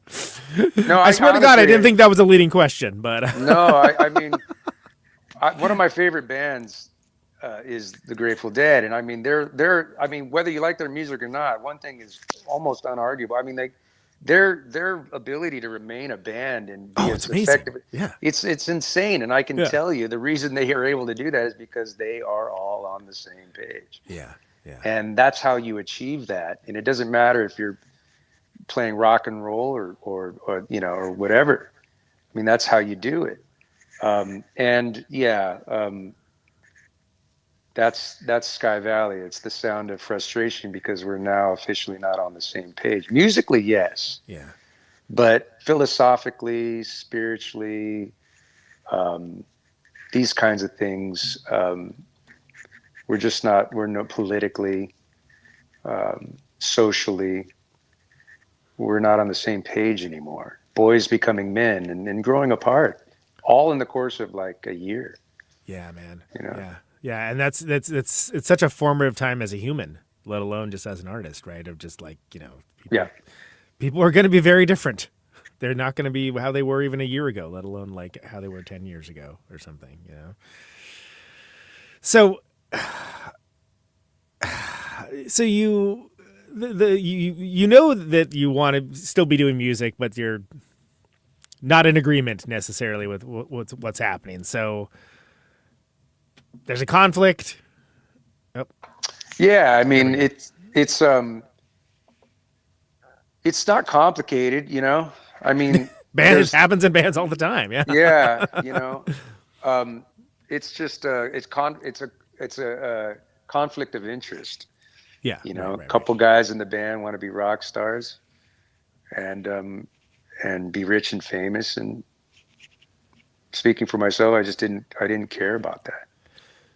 No, I swear to God, I didn't think that was a leading question, but no, I mean, one of my favorite bands is the Grateful Dead, and I mean, they're I mean, whether you like their music or not, one thing is almost unarguable. I mean, their ability to remain a band and be it's as amazing. effective, Yeah, it's insane. And I can tell you the reason they are able to do that is because they are all on the same page. Yeah. And that's how you achieve that. And it doesn't matter if you're playing rock and roll or whatever. I mean, that's how you do it. That's Sky Valley. It's the sound of frustration because we're now officially not on the same page. Musically, yes. Yeah. But philosophically, spiritually, these kinds of things, we're not politically, socially, we're not on the same page anymore. Boys becoming men and growing apart, all in the course of like a year. Yeah, man. Yeah, and it's such a formative time as a human, let alone just as an artist, right? Of just like, people are going to be very different. They're not going to be how they were even a year ago, let alone like how they were 10 years ago or something, So you know that you want to still be doing music, but you're not in agreement necessarily with what's happening. So there's a conflict. Oh. Yeah, I mean it's not complicated, I mean, it happens in bands all the time. Yeah. Yeah, it's just it's a conflict of interest. Yeah, a couple guys in the band want to be rock stars, and be rich and famous. And speaking for myself, I didn't care about that.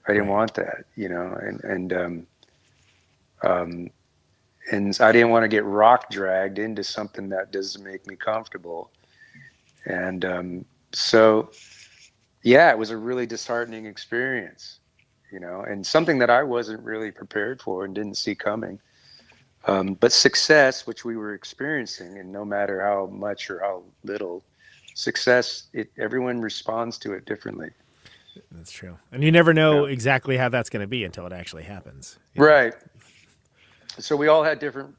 I didn't want that, and I didn't want to get rock dragged into something that doesn't make me comfortable. And so, yeah, it was a really disheartening experience, and something that I wasn't really prepared for and didn't see coming. But success, which we were experiencing, and no matter how much or how little success, everyone responds to it differently. That's true. And you never know exactly how that's going to be until it actually happens. Right. So we all had different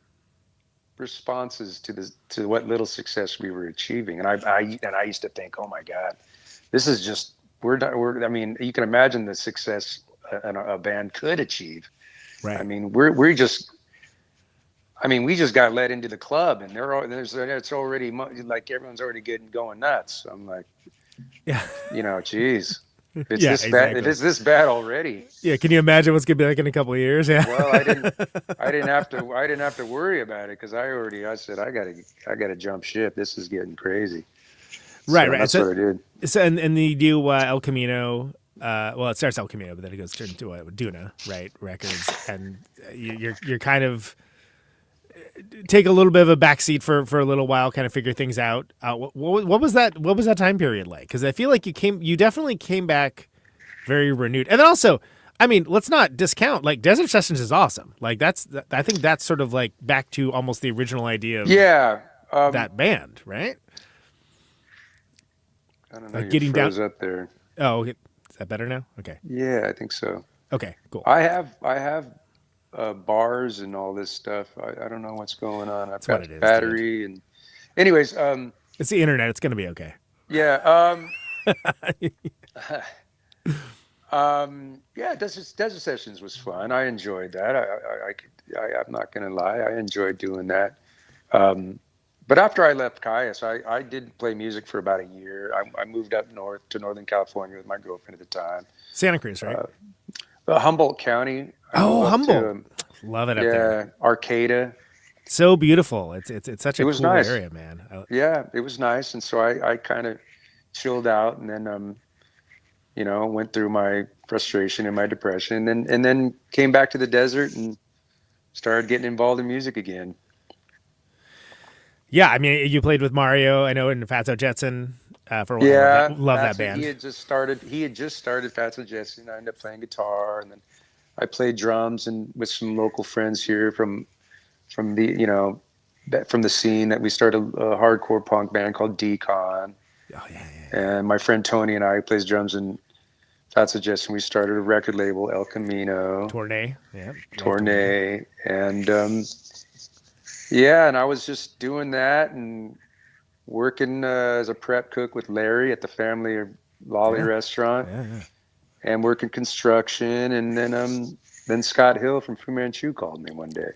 responses to what little success we were achieving. And I used to think, oh my God, this is just, I mean, you can imagine the success a band could achieve. Right. I mean, we're just I mean, we just got let into the club, and it's already like everyone's already getting going nuts. I'm like, Yeah. Geez, it's Yeah, this bad. exactly. It is this bad already. Yeah. Can you imagine what's gonna be like in a couple of years? Yeah. Well, I didn't have to worry about it because I said I gotta jump ship. This is getting crazy. Right. So Right. that's what I did. So and you do El Camino. Well, it starts El Camino, but then it goes straight into Duna, right? Records, and you're kind of take a little bit of a backseat for a little while, kind of figure things out. What was that? What was that time period like? Because I feel like you definitely came back very renewed, and then also, I mean, let's not discount like Desert Sessions is awesome. Like I think that's sort of like back to almost the original idea of that band, right? I don't know. Like You getting froze down up there. Oh, okay. Is that better now? Okay. Yeah, I think so. Okay. Cool. I have bars and all this stuff. I don't know what's going on. I've got what it is, battery and anyways, it's the internet. It's gonna be okay. yeah. Yeah, Desert Sessions was fun. I enjoyed that. I'm not gonna lie. I enjoyed doing that. But after I left Kyuss, I did play music for about a year. I moved up north to Northern California with my girlfriend at the time. Santa Cruz, right? Humboldt County. Humboldt. Love it up there. Arcata. So beautiful. It's such a cool nice. area, man. Yeah, it was nice. And so I kind of chilled out and then, went through my frustration and my depression and then came back to the desert and started getting involved in music again. Yeah, I mean, you played with Mario, I know, in Fatso Jetson for a while. Yeah, love that band. He had just started Fatso Jetson. I ended up playing guitar, and then I played drums and with some local friends here from the from the scene that we started a hardcore punk band called Decon. Oh yeah. And my friend Tony and I, who plays drums in Fatso Jetson, we started a record label, El Camino. Tournay, and and I was just doing that and working as a prep cook with Larry at the family Lalli restaurant, and working construction. And then Scott Hill from Fu Manchu called me one day.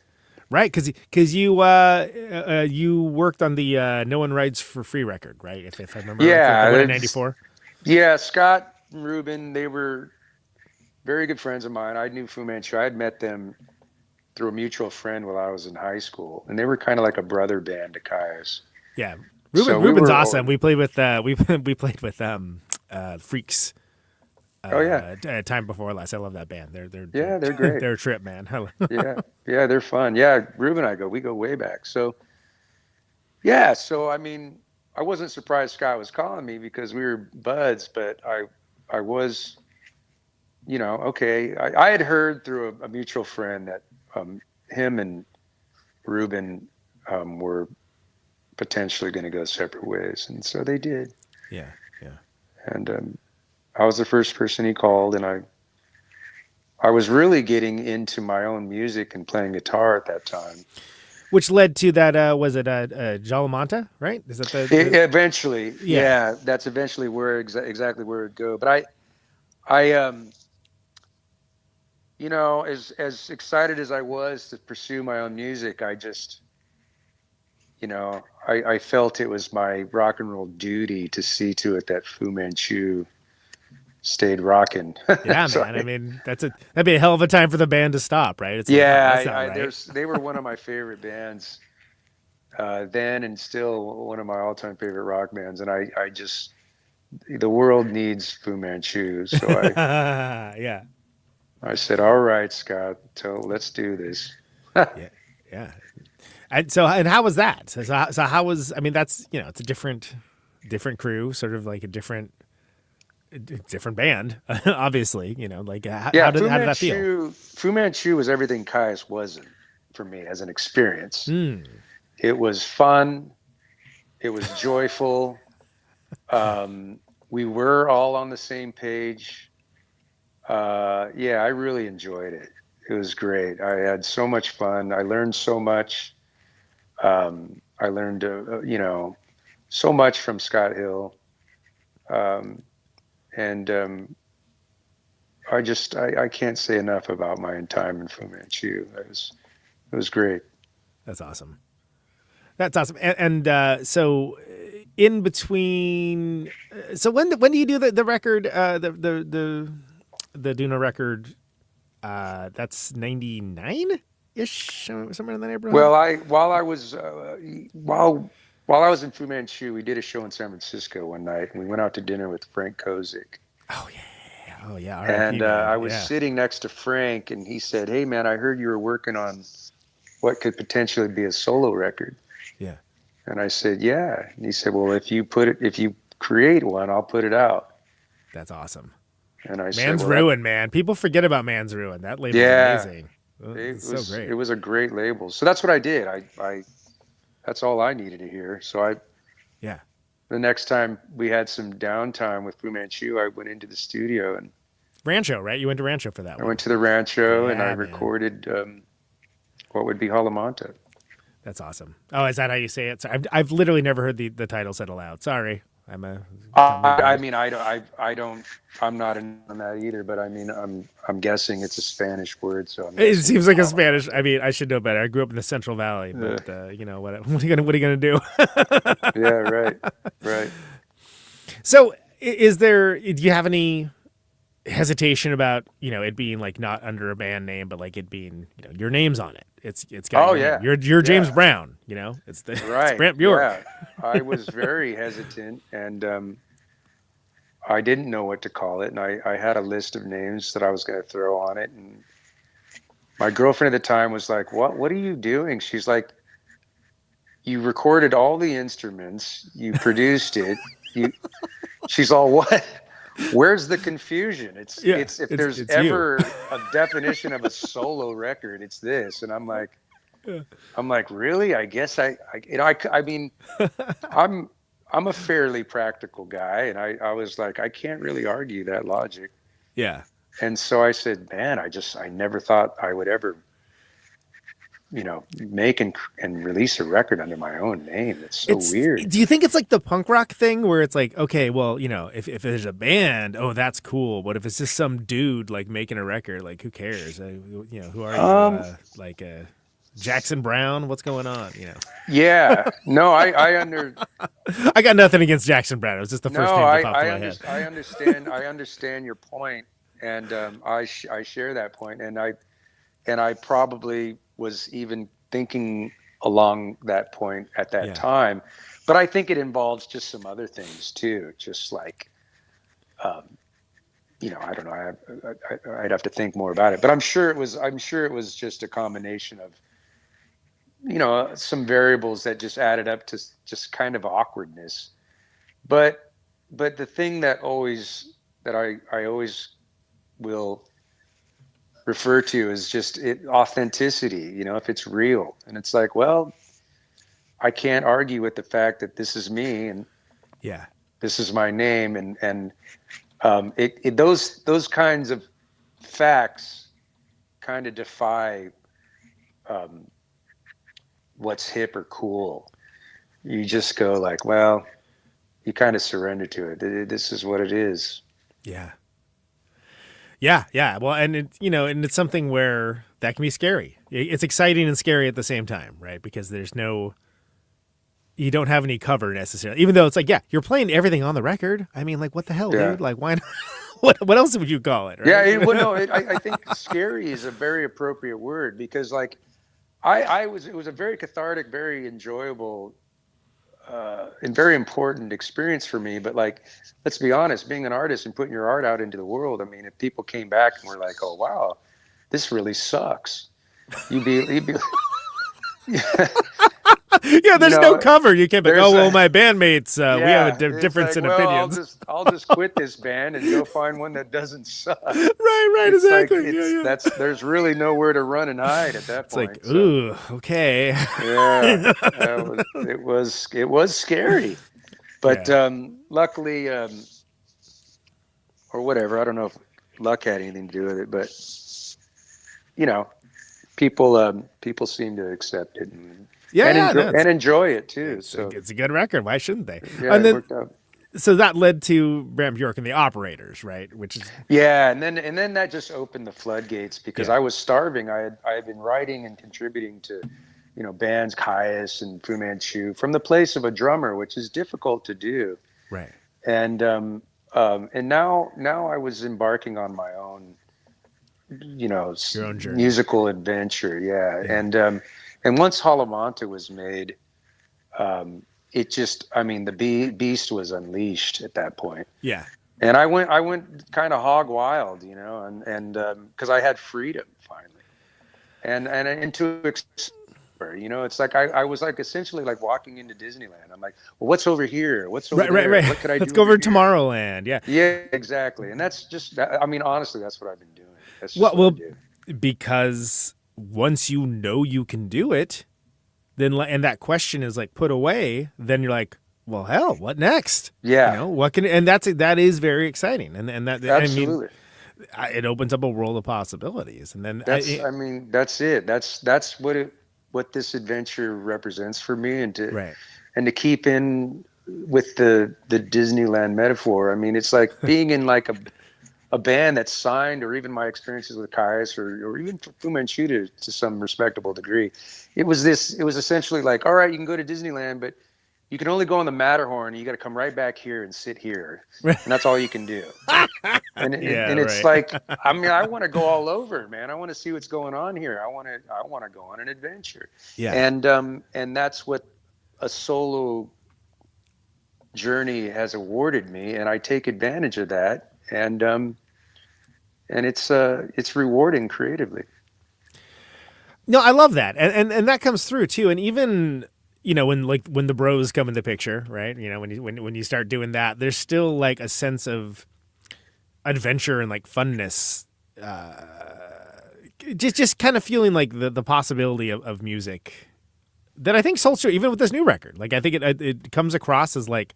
Right, because you worked on the No One Rides for Free record, right? If I remember, yeah, right, in '94. Yeah, Scott and Ruben, they were very good friends of mine. I knew Fu Manchu. I had met them through a mutual friend while I was in high school, and they were kind of like a brother band to Kyuss. Yeah, Ruben's awesome. We played with Freaks. Time Before Last. I love that band. They're great. They're a trip, man. yeah, they're fun. Yeah, Ruben and we go way back. So I mean, I wasn't surprised Scott was calling me because we were buds, but I was, okay. I had heard through a mutual friend that him and Ruben were potentially going to go separate ways, and so they did. Yeah. And I was the first person he called, and I was really getting into my own music and playing guitar at that time. Which led to that, was it Jalamanta, right? Is that the... Eventually, yeah, that's eventually where exactly where it'd go. But I as excited as I was to pursue my own music, I just, I felt it was my rock and roll duty to see to it that Fu Manchu stayed rocking. Yeah, man. I mean, that'd be a hell of a time for the band to stop, right? It's they were one of my favorite bands then, and still one of my all-time favorite rock bands. And I just, the world needs Fu Manchu, so I said, "All right, Scott, let's do this." yeah. And how was that? So how was? I mean, that's it's a different crew, sort of like a different band, obviously. How did that feel? Fu Manchu was everything Kyuss wasn't for me as an experience. It was fun. It was joyful. We were all on the same page. I really enjoyed it. It was great. I had so much fun. I learned so much. I learned, so much from Scott Hill. I can't say enough about my time in Fu Manchu. It was great. That's awesome. That's awesome. So in between, so when do you do the record, the Duna record? That's 99 ish, somewhere in the neighborhood. Well, while I was in Fu Manchu, we did a show in San Francisco one night, and we went out to dinner with Frank Kozik. Oh yeah. And I was yeah. sitting next to Frank, and he said, "Hey man, I heard you were working on what could potentially be a solo record." Yeah. And I said, "Yeah." And he said, "Well, if you create one, I'll put it out." That's awesome. And I said, Man's well, Ruin, man. People forget about Man's Ruin. That label's Yeah. amazing. It So was great. It was a great label. So that's what I did. I that's all I needed to hear. So Yeah. the next time we had some downtime with Fu Manchu, I went into the studio and Rancho, right? You went to Rancho for that one. I went to the Rancho and I Yeah, man. recorded what would be Halamanta. That's awesome. Oh, is that how you say it? So I've literally never heard the title said aloud. Sorry. I'm not in on that either, but I mean, I'm guessing it's a Spanish word, so it seems like a Spanish. I mean, I should know better. I grew up in the Central Valley, but you know what are you gonna do? Yeah, right. So, do you have any hesitation about it being like not under a band name, but like it being your name's on it? It's got your name. You're James Brown. It's Right. It's Brant Bjork. Yeah. I was very hesitant, and I didn't know what to call it, and I had a list of names that I was going to throw on it, and my girlfriend at the time was like, "What are you doing?" She's like, "You recorded all the instruments, you produced it, She's all, "What? Where's the confusion? If there's ever a definition of a solo record, it's this." And I'm like, really? I guess I mean, I'm a fairly practical guy, and I was like, I can't really argue that logic. Yeah. And so I said, man, I never thought I would ever, make and release a record under my own name. It's so weird. Do you think it's like the punk rock thing where it's like, okay, well, if there's a band, oh, that's cool. But if it's just some dude like making a record, like who cares? Who are you? Jackson Brown? What's going on? Yeah. No, I I got nothing against Jackson Brown. It was just the first name that popped in my head. I understand your point, and I share that point, and I probably was even thinking along that point at that time, but I think it involves just some other things too, just like, I don't know. I'd have to think more about it, but I'm sure it was just a combination of, some variables that just added up to just kind of awkwardness. But the thing that I always will refer to is just authenticity, if it's real. And it's like, well, I can't argue with the fact that this is me and this is my name. And those kinds of facts kind of defy what's hip or cool. You just go like, well, you kind of surrender to it. This is what it is. Yeah. Well, and it's something where that can be scary. It's exciting and scary at the same time, right? Because you don't have any cover necessarily, even though it's like, you're playing everything on the record. I mean, like, what the hell, dude? Like, why not? What else would you call it? Right? I think scary is a very appropriate word, because like, it was a very cathartic, very enjoyable, and very important experience for me. But like, let's be honest, being an artist and putting your art out into the world, I mean, if people came back and were like, "Oh wow, this really sucks," you'd be there's no cover. You can't be like, "Oh well, my bandmates, we have a difference in opinions." I'll just quit this band and go find one that doesn't suck. Right, It's exactly. like, there's really nowhere to run and hide at that point. It's like, ooh, okay. Yeah, it was scary, but luckily, or whatever. I don't know if luck had anything to do with it, but people seem to accept it and enjoy it too. It's a good record. Why shouldn't they? Yeah, and it then, worked out. So that led to Brant Bjork and the Operators, right? Which is and then that just opened the floodgates, because I was starving. I had been writing and contributing to bands, Kyuss and Fu Manchu, from the place of a drummer, which is difficult to do. Right. And now I was embarking on my own, Your own journey. musical adventure. Yeah. And once Halamanta was made, it just, the beast was unleashed at that point. Yeah. And I went kind of hog wild, and because I had freedom finally, and into explore, it's like I was like essentially like walking into Disneyland. I'm like, well, what's over here? What's over there? Right. What could I Let's do? go over here? to Tomorrowland. Yeah. Yeah, exactly. And that's just, honestly, that's what I've been doing. That's just Well, what I do. because once you know you can do it, then and that question is like put away, then you're like, well, hell, what next? Yeah. What can, and that is very exciting. And that, Absolutely. it opens up a world of possibilities. And then That's it. That's what this adventure represents for me, and to keep in with the Disneyland metaphor. It's like being in like a band that's signed, or even my experiences with Kyuss or even Fu Manchu to some respectable degree. It was essentially like, all right, you can go to Disneyland, but you can only go on the Matterhorn. You got to come right back here and sit here, and that's all you can do. And it's like, I want to go all over, man. I want to see what's going on here. I want to go on an adventure. Yeah. And that's what a solo journey has awarded me, and I take advantage of that. And it's rewarding creatively. No, I love that, and that comes through too. And even when the bros come in the picture, right? When you start doing that, there's still like a sense of adventure and like funness. Just kind of feeling like the possibility of music that I think sold through even with this new record. Like I think it comes across as like,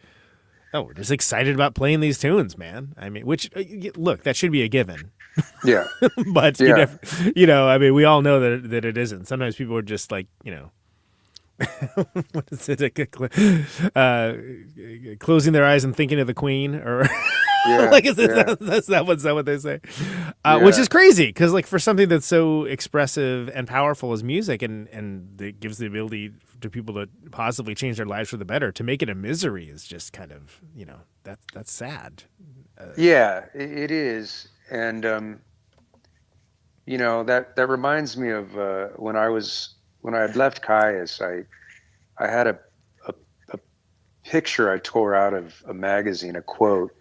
oh, we're just excited about playing these tunes, man. Which look, that should be a given. Yeah. But we all know that it isn't. Sometimes people are just like, what is it? Closing their eyes and thinking of the Queen, or is that what they say? Which is crazy, because like for something that's so expressive and powerful as music, and that gives the ability to people to possibly change their lives for the better, to make it a misery is just kind of that's sad. It is, and that reminds me of when I had left Kyuss. I had a picture I tore out of a magazine, a quote,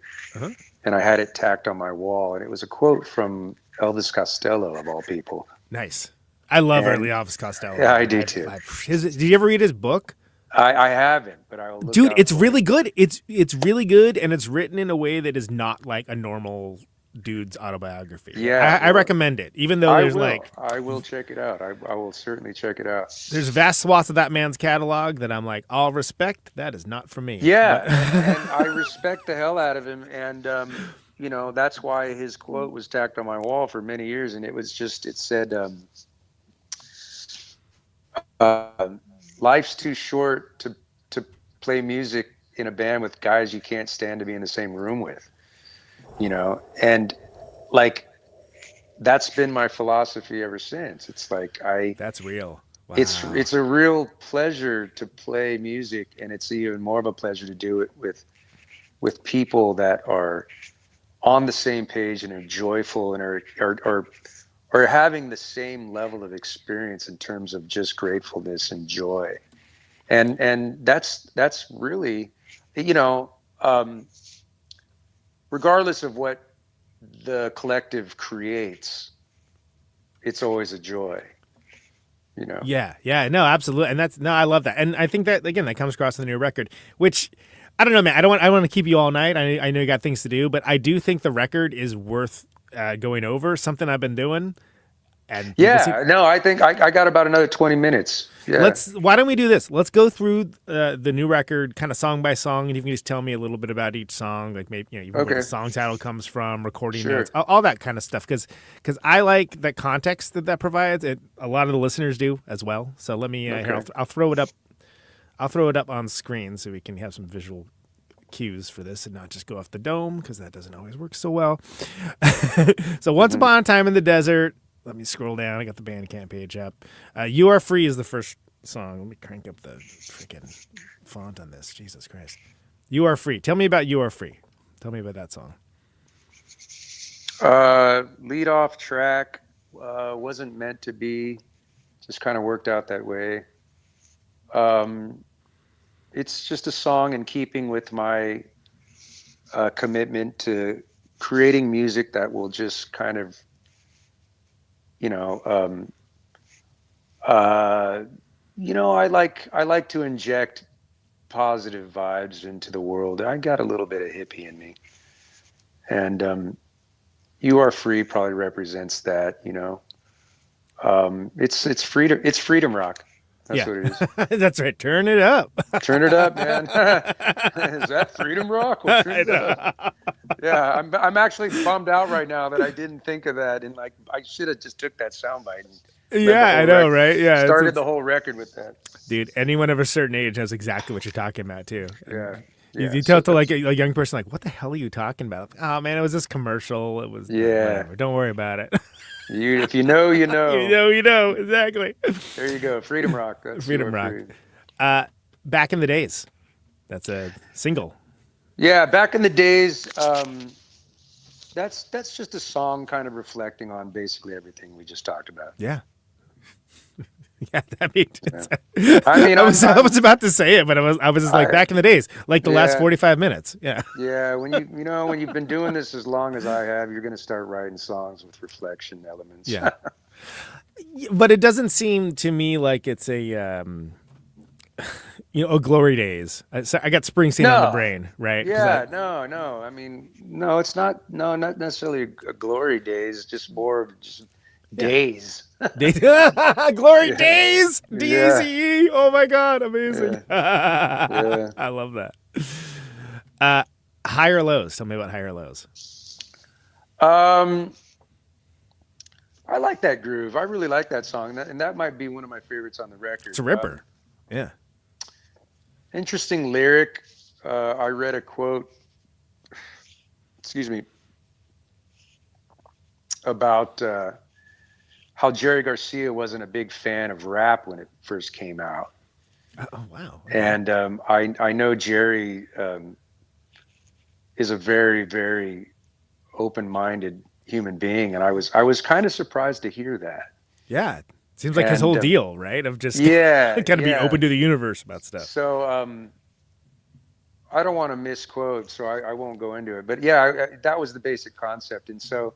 and I had it tacked on my wall, and it was a quote from Elvis Costello, of all people. Nice. I love early Elvis Costello. Yeah, I do too. Did you ever read his book? I haven't, but I will look. Dude, it's really good. It's really good, and it's written in a way that is not like a normal dude's autobiography. Yeah, I recommend it, even though I will check it out. I will certainly check it out. There's vast swaths of that man's catalog that I'm like, all respect, that is not for me. Yeah, and I respect the hell out of him, and that's why his quote was tacked on my wall for many years, and it said, life's too short to play music in a band with guys you can't stand to be in the same room with. And like, that's been my philosophy ever since. It's like that's real. Wow. It's a real pleasure to play music, and it's even more of a pleasure to do it with people that are on the same page and are joyful and are having the same level of experience in terms of just gratefulness and joy. And that's really, regardless of what the collective creates, it's always a joy, Yeah, no, absolutely. And I love that. And I think that, again, that comes across in the new record, which, I don't know, man, I don't want to keep you all night. I know you got things to do, but I do think the record is worth going over, something I've been doing. And I think I got about another 20 minutes. Yeah. Why don't we do this? Let's go through the new record kind of song by song, and you can just tell me a little bit about each song, like maybe even where the song title comes from, recording notes, all that kind of stuff. Because I like that context that provides. A lot of the listeners do as well. So let me here, I'll throw it up. I'll throw it up on screen so we can have some visual cues for this and not just go off the dome, because that doesn't always work so well. So Once Upon a Time in the Desert. Let me scroll down. I got the Bandcamp page up. You Are Free is the first song. Let me crank up the freaking font on this. Jesus Christ. You Are Free. Tell me about You Are Free. Tell me about that song. Lead off track wasn't meant to be. Just kind of worked out that way. It's just a song in keeping with my commitment to creating music that will just kind of, I like to inject positive vibes into the world. I got a little bit of hippie in me, and You Are Free probably represents that. It's freedom. It's freedom rock. That's what it is. That's right. Turn it up. Turn it up, man. Is that freedom rock? Well, turn it up. Yeah, I'm actually bummed out right now that I didn't think of that, and like I should have just took that soundbite. Yeah, I know, right? Yeah, started the whole record with that. Dude, anyone of a certain age knows exactly what you're talking about too. Yeah. You tell to like a young person, like, what the hell are you talking about? Oh man, it was this commercial. It was whatever. Don't worry about it. If you know, you know. You know exactly. There you go, freedom rock. That's freedom rock. Back in the days, that's a single. Yeah, back in the days. That's just a song, kind of reflecting on basically everything we just talked about. Yeah. Yeah, that means. Yeah. I was about to say it, but I was just like back in the days, like the last 45 minutes. Yeah. Yeah, when when you've been doing this as long as I have, you're going to start writing songs with reflection elements. Yeah. But it doesn't seem to me like it's a a glory days. So I got Springsteen on the brain, right? Yeah, no. I mean, no, it's not. No, not necessarily a glory days. Just more of just days. Glory days. DAZE. Oh my God, amazing. Yeah. I love that. Higher lows. Tell me about higher lows. I like that groove. I really like that song, and that might be one of my favorites on the record. It's a ripper. Yeah. Interesting lyric. I read a quote. Excuse me. About how Jerry Garcia wasn't a big fan of rap when it first came out. Oh wow! Okay. And I know Jerry is a very, very open-minded human being, and I was kind of surprised to hear that. Yeah, seems like his whole deal, right? Of just kind of be open to the universe about stuff. So I don't want to misquote, so I won't go into it. But yeah, that was the basic concept, and so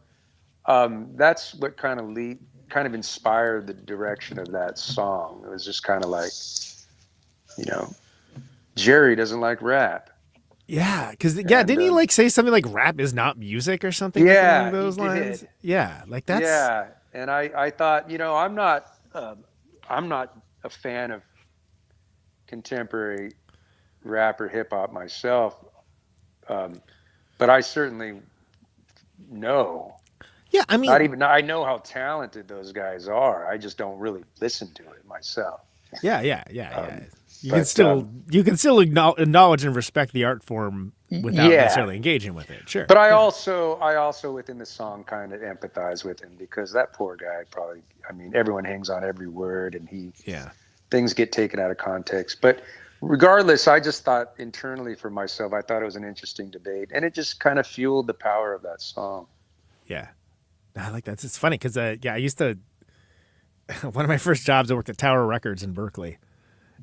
that's what kind of inspired the direction of that song. It was just kind of like, Jerry doesn't like rap. Yeah, because didn't he like say something like rap is not music or something? Yeah, along those lines. Did. Yeah, like that's. Yeah, and I thought, I'm not a fan of contemporary rap or hip hop myself, but I certainly know. Yeah, I mean, I know how talented those guys are. I just don't really listen to it myself. Yeah. You can still acknowledge and respect the art form without necessarily engaging with it. Sure. But I also within the song kind of empathize with him, because that poor guy probably. I mean, everyone hangs on every word, and things get taken out of context. But regardless, I just thought internally for myself, I thought it was an interesting debate, and it just kind of fueled the power of that song. Yeah. I like that. It's funny because I used to one of my first jobs I worked at Tower Records in Berkeley,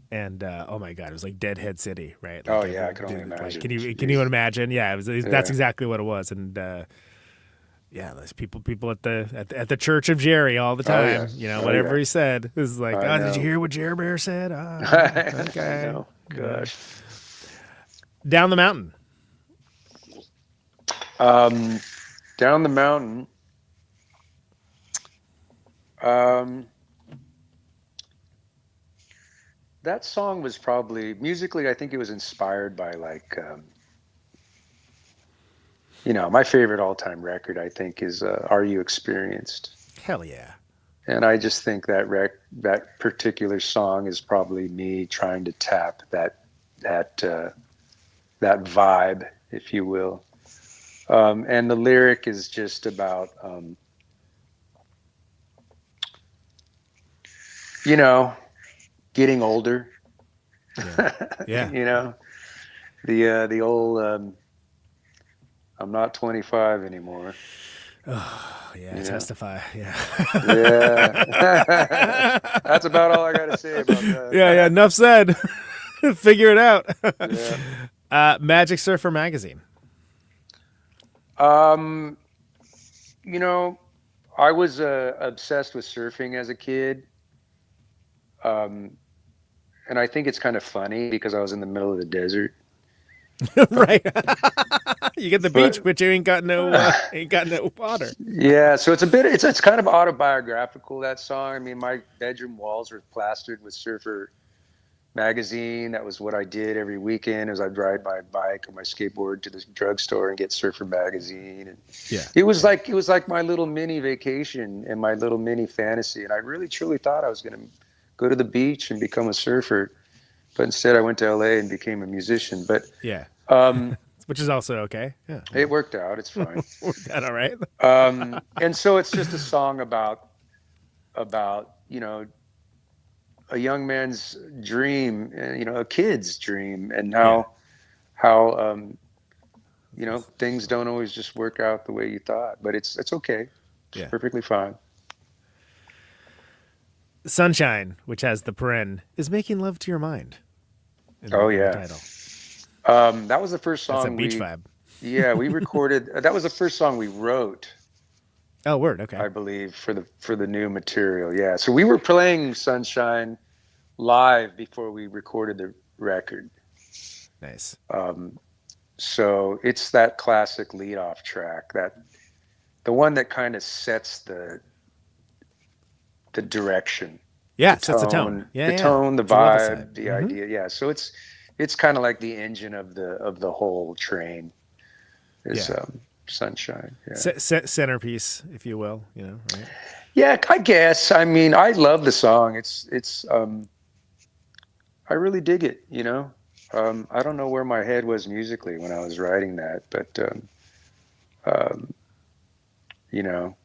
and oh my God, it was like Deadhead City, right? Like, I can only imagine. Can you imagine? Yeah, that's exactly what it was, and there's people at the Church of Jerry all the time. Whatever he said, this is like, did you hear what Jerry Bear said? Okay, I know. Gosh. Down the mountain. Down the mountain. That song was probably musically, I think it was inspired by like, my favorite all-time record, I think, is Are You Experienced? Hell yeah. And I just think that particular song is probably me trying to tap that vibe, if you will. And the lyric is just about, getting older. Yeah. You know, the old I'm not 25 anymore. Oh, yeah, You know? testify. Yeah. Yeah. That's about all I got to say about that. Yeah, enough said. Figure it out. Yeah. Magic Surfer magazine. You know, I was obsessed with surfing as a kid. And I think it's kind of funny because I was in the middle of the desert. Right. You get the beach, But- but you ain't got no water. Yeah, so it's kind of autobiographical, that song. I mean, my bedroom walls were plastered with Surfer magazine. That was what I did every weekend, as I'd ride my bike or my skateboard to the drugstore and get Surfer magazine. And Yeah. it was like my little mini vacation and my little mini fantasy. And I really truly thought I was going to go to the beach and become a surfer, but instead I went to LA and became a musician. But Yeah. Which is also okay. Yeah. it worked out. It's fine. Worked out all right. And so it's just a song about you know, a young man's dream, you know, a kid's dream, and how you know, things don't always just work out the way you thought, but it's okay. It's perfectly fine. Sunshine, which has the paren, is making love to your mind. Oh the yeah. title. That was the first song. That's a beach vibe. Yeah, we recorded. That was the first song we wrote. Oh, word. Okay. I believe for the new material. Yeah, so we were playing Sunshine live before we recorded the record. Nice. So it's that classic lead-off track, the one that kind of sets the direction. Yeah, sets the tone. Yeah, the tone, the It's a level vibe, set. the idea. Yeah, so it's kind of like the engine of the whole train. Is Sunshine. Yeah. Centerpiece, if you will. You know. Right? Yeah, I guess. I mean, I love the song. It's I really dig it. You know. I don't know where my head was musically when I was writing that, but you know,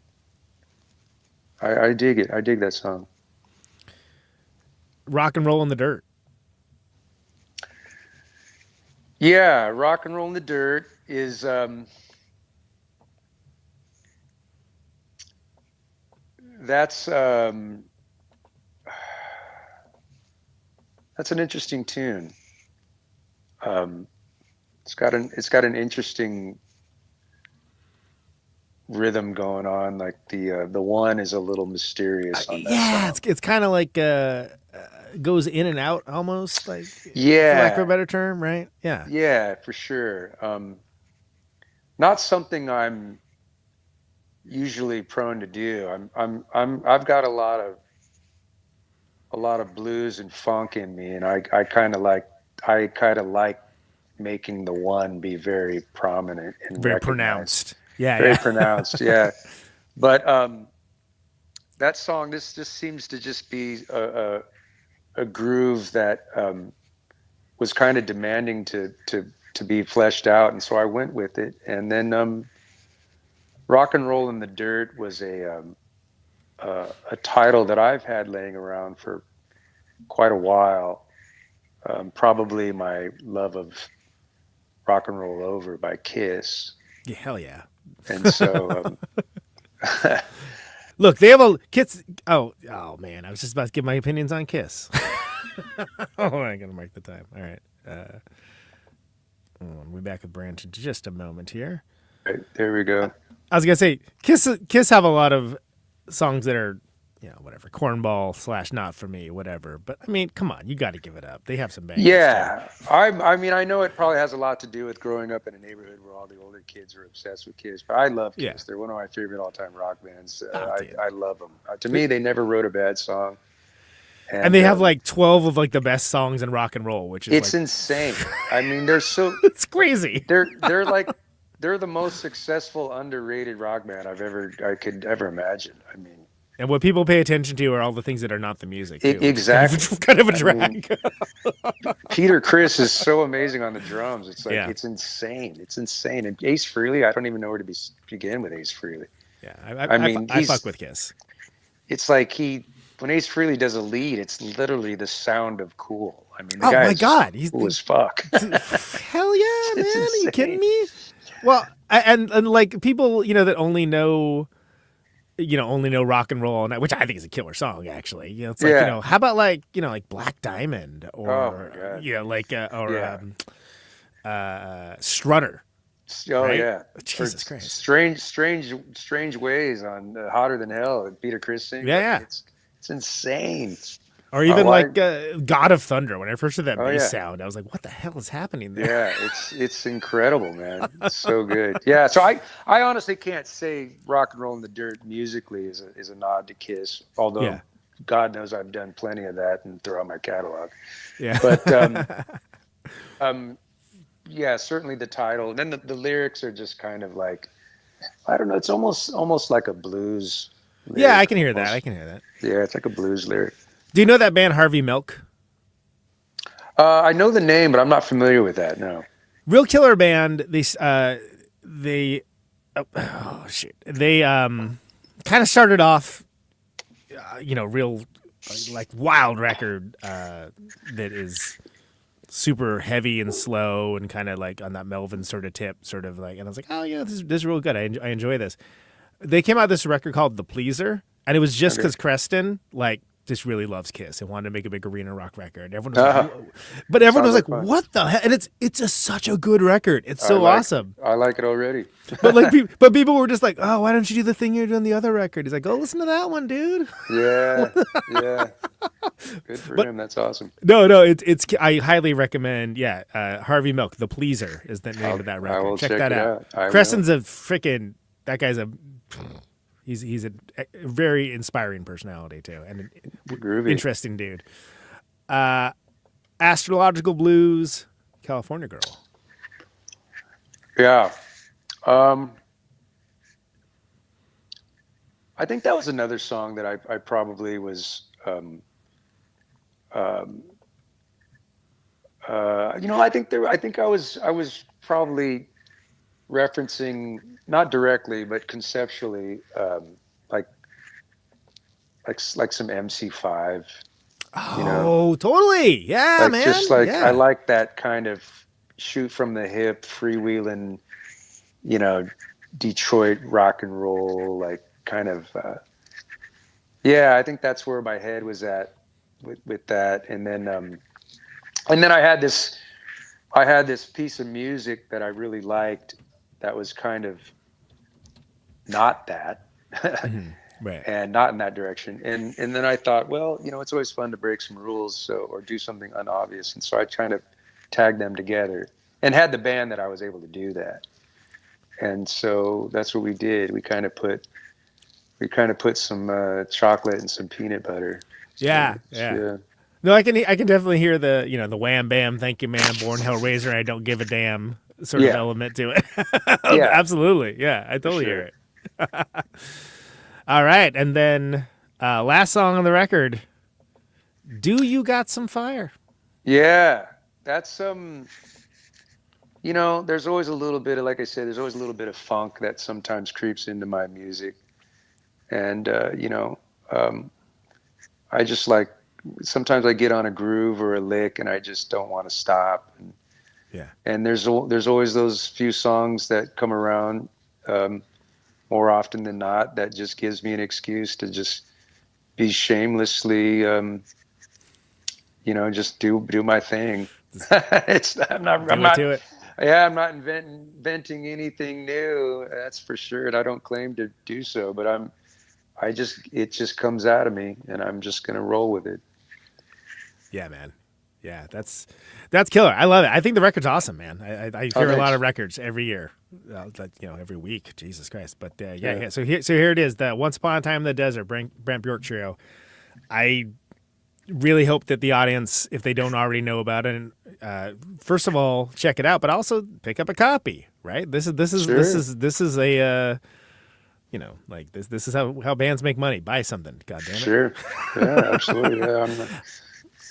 I dig it. I dig that song. Rock and Roll in the Dirt. Yeah, Rock and Roll in the Dirt is that's an interesting tune. It's got an interesting rhythm going on. Like the one is a little mysterious on that song. It's kind of like goes in and out almost, like for Yeah, lack of a better term, right? Yeah. yeah, for sure. Not something I'm usually prone to do. I've got a lot of blues and funk in me, and I kind of like making the one be very prominent and Very recognized. pronounced. Yeah, Very yeah. pronounced. Yeah, but that song this seems to just be a groove that was kind of demanding to be fleshed out, and so I went with it. And then Rock and Roll in the Dirt was a title that I've had laying around for quite a while. Probably my love of Rock and Roll Over by Kiss. Yeah, hell yeah. And so Look, they have a Kiss. Oh man, I was just about to give my opinions on Kiss. Oh, I gotta mark the time. All right. We'll be back with Brant in just a moment here. right, there we go. I was gonna say Kiss have a lot of songs that are, you know, whatever, cornball / not for me, whatever. But I mean, come on, you got to give it up. They have some bangers. Yeah, I mean, I know it probably has a lot to do with growing up in a neighborhood where all the older kids are obsessed with Kiss, but I love Kiss. Yeah. They're one of my favorite all-time rock bands. dude. I love them. To me, they never wrote a bad song. And they have like 12 of like the best songs in rock and roll, which is it's like, insane. I mean, they're so it's crazy. they're like they're the most successful underrated rock band I could ever imagine. I mean, And what people pay attention to are all the things that are not the music. Too, which is exactly. kind of a I drag. mean, Peter Criss is so amazing on the drums. It's like Yeah. it's insane. It's insane. And Ace Frehley, I don't even know where to begin with Ace Frehley. Yeah, I mean, I fuck with Kiss. It's like he when Ace Frehley does a lead, it's literally the sound of cool. I mean, the Oh guy my is God, he's cool as fuck. hell yeah, man! Are you insane. kidding me? Well, and like people, that only know rock and roll, which I think is a killer song, actually. It's like, Yeah. how about like Black Diamond or Oh, my God. like Yeah. Strutter. Oh Right? yeah, Jesus Or Christ. strange ways on Hotter Than Hell that Peter Criss sings. Yeah, I mean, yeah. it's insane. Or even Oh, like God of Thunder. When I first heard that Oh, bass yeah. sound, I was like, what the hell is happening there? Yeah, it's incredible, man. It's so good. Yeah, so I honestly can't say Rock and Roll in the Dirt musically is a nod to Kiss, although Yeah. God knows I've done plenty of that and throughout my catalog. Yeah. But yeah, certainly the title. And then the lyrics are just kind of like, I don't know, it's almost like a blues lyric. Yeah, I can hear that. I can hear that. Yeah, it's like a blues lyric. Do you know that band Harvey Milk? I know the name, but I'm not familiar with that. No. Real killer band. They kind of started off, real like wild record that is super heavy and slow and kind of like on that Melvin sort of tip, sort of like. And I was like, oh yeah, this is real good. I enjoy this. They came out with this record called The Pleaser, and it was just because Creston just really loves Kiss and wanted to make a big arena rock record. Everyone was like, whoa. But everyone was like, fun. what the hell? And it's such a good record. It's so awesome. I like it already. But like, but people were just like, oh, why don't you do the thing you're doing the other record? He's like, go listen to that one, dude. Yeah. Good for him. That's awesome. No, it's. I highly recommend. Yeah, Harvey Milk, The Pleaser is the name of that record. I will check check that it out. out. Creston's a freaking. That guy's a. He's a very inspiring personality too, and Groovy. interesting dude. Astrological Blues, California Girl. Yeah. I think that was another song that I probably was, I think I was probably referencing, not directly, but conceptually, like some MC5. Oh, totally. Yeah, Like man. just like yeah. I like that kind of shoot from the hip, freewheeling, Detroit rock and roll, like kind of. I think that's where my head was at with that, and then I had this piece of music that I really liked that was kind of not that. Right. And not in that direction. And then I thought, well, it's always fun to break some rules, or do something unobvious. And so I tried to tag them together, and had the band that I was able to do that. And so that's what we did. We kind of put some chocolate and some peanut butter. Yeah. No, I can definitely hear the the wham bam, thank you man, born Hellraiser, I don't give a damn sort of element to it. Yeah. Absolutely. Yeah, I totally hear it. All right, and then last song on the record, Do You Got Some Fire? Yeah, that's there's always a little bit of, like I said, there's always a little bit of funk that sometimes creeps into my music, and I just like, sometimes I get on a groove or a lick and I just don't want to stop. And there's always those few songs that come around. More often than not, that just gives me an excuse to just be shamelessly, just do my thing. I'm not inventing anything new. That's for sure. And I don't claim to do so, but it just comes out of me, and I'm just going to roll with it. Yeah, man. Yeah, that's killer. I love it. I think the record's awesome, man. I hear a lot of records every year, every week. Jesus Christ! But yeah. So here it is. The Once Upon a Time in the Desert, Brant Bjork Trio. I really hope that the audience, if they don't already know about it, first of all, check it out, but also pick up a copy. Right? This is a this is how bands make money. Buy something. God damn it. Sure. Yeah. Absolutely.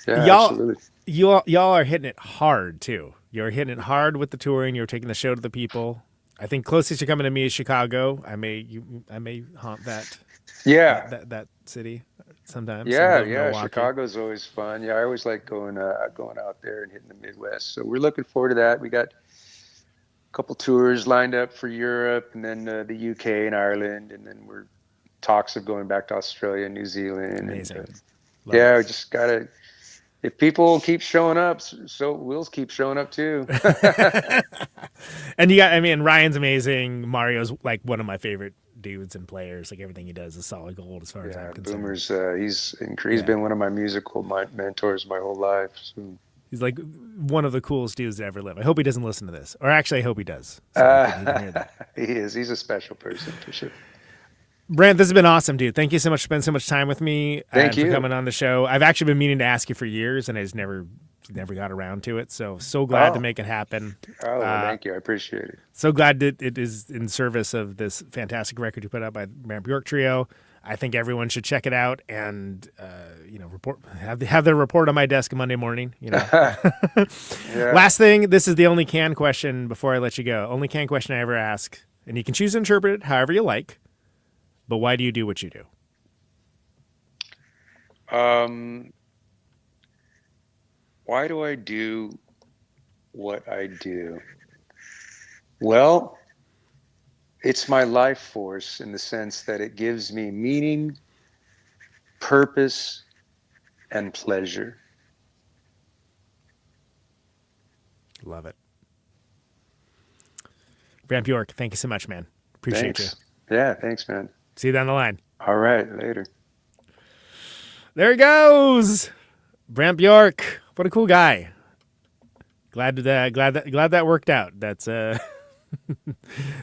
Yeah. Y'all, y'all are hitting it hard too. You're hitting it hard with the touring. You're taking the show to the people. I think closest you're coming to me is Chicago. I may haunt that. Yeah. That city sometimes. Yeah, Sometimes yeah. Milwaukee. Chicago's always fun. Yeah, I always like going out there and hitting the Midwest. So we're looking forward to that. We got a couple tours lined up for Europe, and then the UK and Ireland, and then we're talks of going back to Australia and New Zealand. Amazing. And, yeah, we just gotta. If people keep showing up, so we'll keep showing up too. And Ryan's amazing. Mario's like one of my favorite dudes and players. Like everything he does is solid gold as far as I'm concerned. Boomer's he's been one of my musical mentors my whole life. So. He's like one of the coolest dudes to ever live. I hope he doesn't listen to this, or actually, I hope he does. So I can hear that. He is. He's a special person for sure. Brant, this has been awesome, dude. Thank you so much for spending so much time with me. Thank you for coming on the show. I've actually been meaning to ask you for years, and I just never got around to it. So glad to make it happen. Oh, thank you. I appreciate it. So glad that it is in service of this fantastic record you put out by Brant Bjork Trio. I think everyone should check it out and have their report on my desk Monday morning. Yeah. Last thing, this is the only canned question before I let you go. Only canned question I ever ask, and you can choose to interpret it however you like. But why do you do what you do? Why do I do what I do? Well, it's my life force in the sense that it gives me meaning, purpose, and pleasure. Love it. Brant Bjork, thank you so much, man. Appreciate Thanks. you. Yeah, thanks, man. See you down the line. All right, later. There he goes. Brant Bjork. What a cool guy. Glad that worked out. That's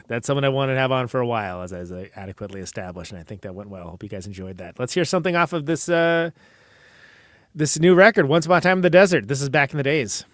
that's someone I wanted to have on for a while, as I adequately established, and I think that went well. Hope you guys enjoyed that. Let's hear something off of this this new record, Once Upon a Time in the Desert. This is Back in the Days.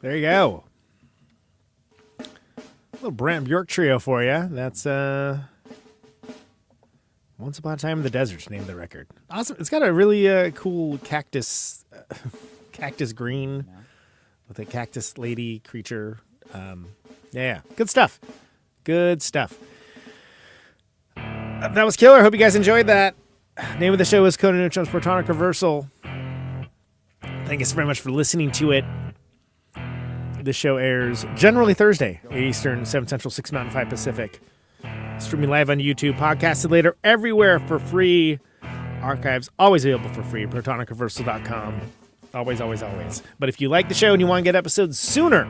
There you go. A little Brant Bjork Trio for you. That's Once Upon a Time in the Desert's name of the record. Awesome. It's got a really cool cactus green with a cactus lady creature. Yeah. Good stuff. Good stuff. That was killer. Hope you guys enjoyed that. Name of the show is Conan Neutron's Protonic Reversal. Thank you so very much for listening to it. This show airs generally Thursday, 8 Eastern, 7 Central, 6 Mountain, 5 Pacific. Streaming live on YouTube, podcasted later everywhere for free. Archives always available for free. ProtonicReversal.com. Always, always, always. But if you like the show and you want to get episodes sooner,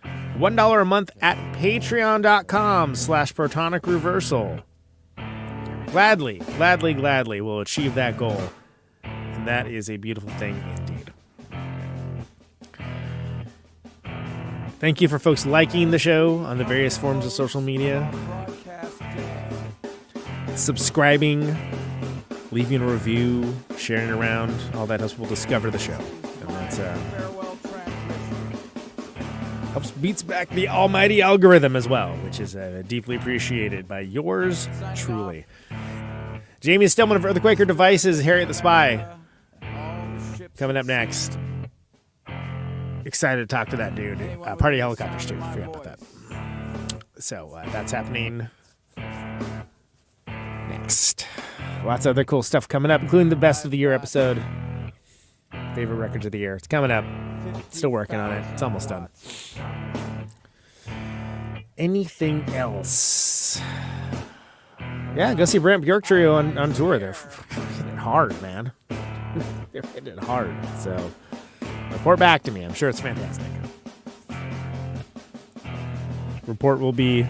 $1 a month at patreon.com/ProtonicReversal. Gladly will achieve that goal. And that is a beautiful thing indeed. Thank you for folks liking the show on the various forms of social media, subscribing, leaving a review, sharing it around. All that helps people discover the show. And that's helps beats back the almighty algorithm as well, which is deeply appreciated by yours truly. Jamie Stillman of Earthquaker Devices, Harriet the Spy. Coming up next. Excited to talk to that dude. Party Helicopters too. Forgot about that. So that's happening next. Lots of other cool stuff coming up, including the best of the year episode. Favorite records of the year. It's coming up. Still working on it. It's almost done. Anything else? Yeah, go see Brant Bjork Trio on tour. They're hitting it hard, man. They're hitting it hard. So report back to me. I'm sure it's fantastic. Report will be